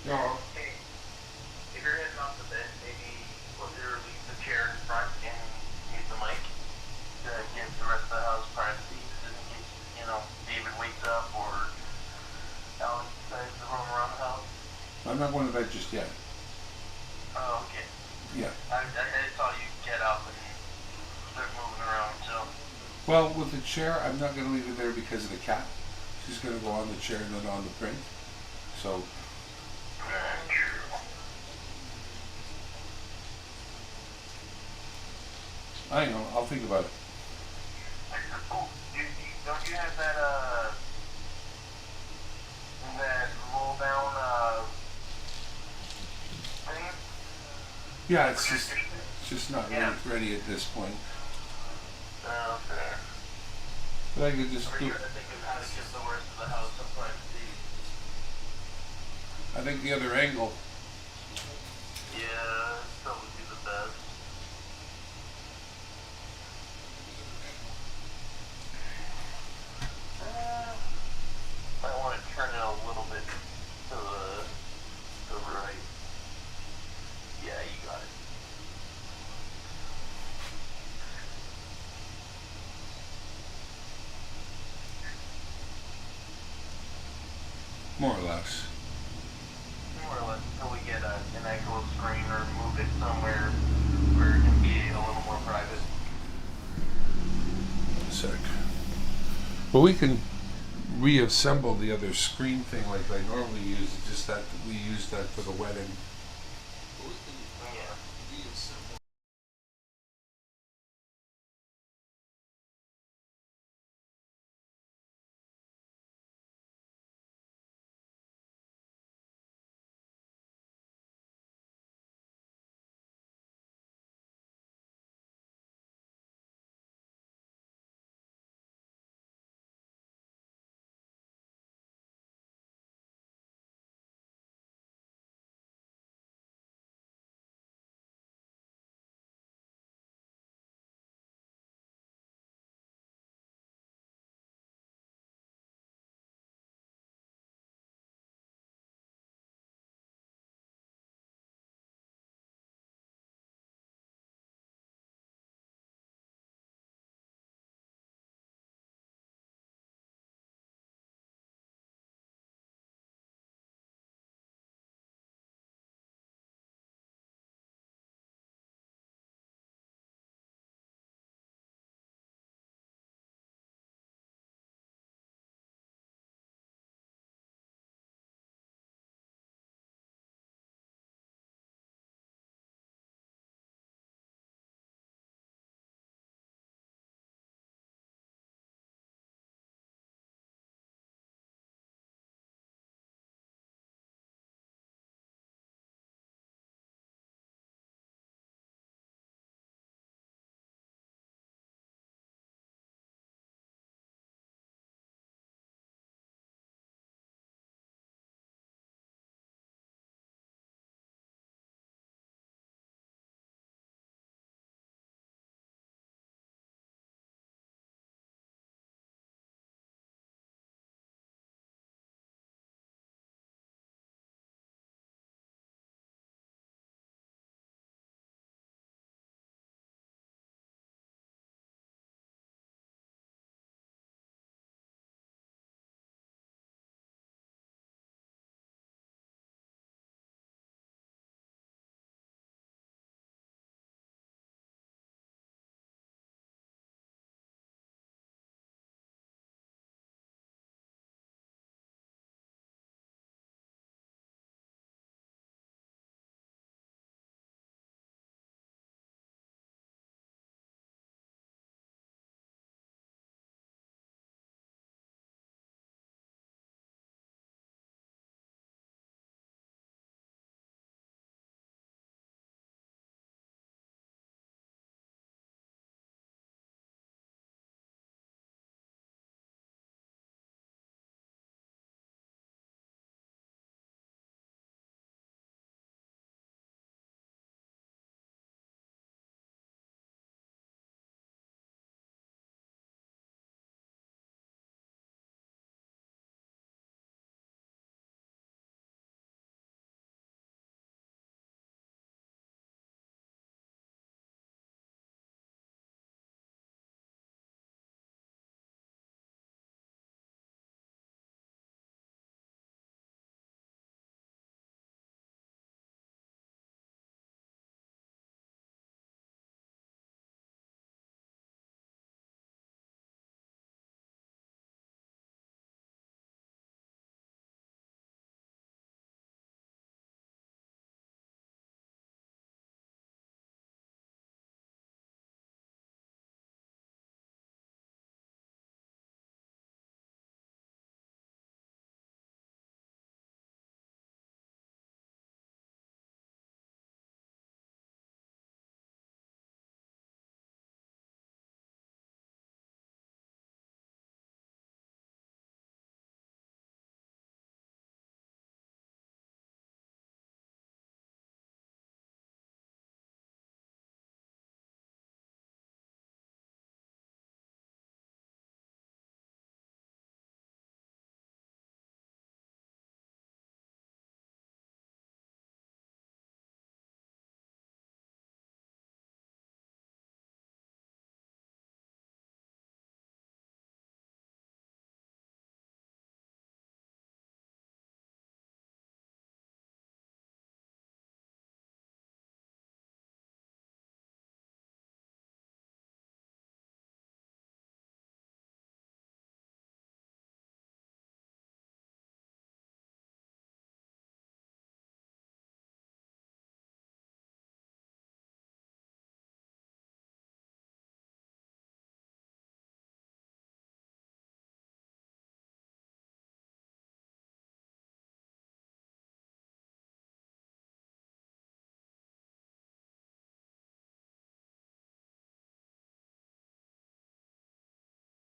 No. Hey, if you're heading off the bed, maybe consider leave the chair in front and use the mic to give the rest of the house privacy, just in case, David wakes up or Alex decides to roam around the house. I'm not going to bed just yet. Oh, okay. Yeah. I saw you get up and start moving around, so. Well, with the chair, I'm not going to leave it there because of the cat. She's going to go on the chair and then on the print. So, True. I know. I'll think about it. Oh, don't you have that roll down, thing? Yeah, it's just not ready at this point. Okay. But I could just Or do. you gotta think of how to give the rest of the house some privacy. I think the other angle. Yeah, that'd probably be the best. Might want to turn it a little bit to the right. Yeah, you got it. More or less. More or less until we get an actual screen or move it somewhere where it can be a little more private. A sec. But we can reassemble the other screen thing like I normally use. It's just that we use that for the wedding.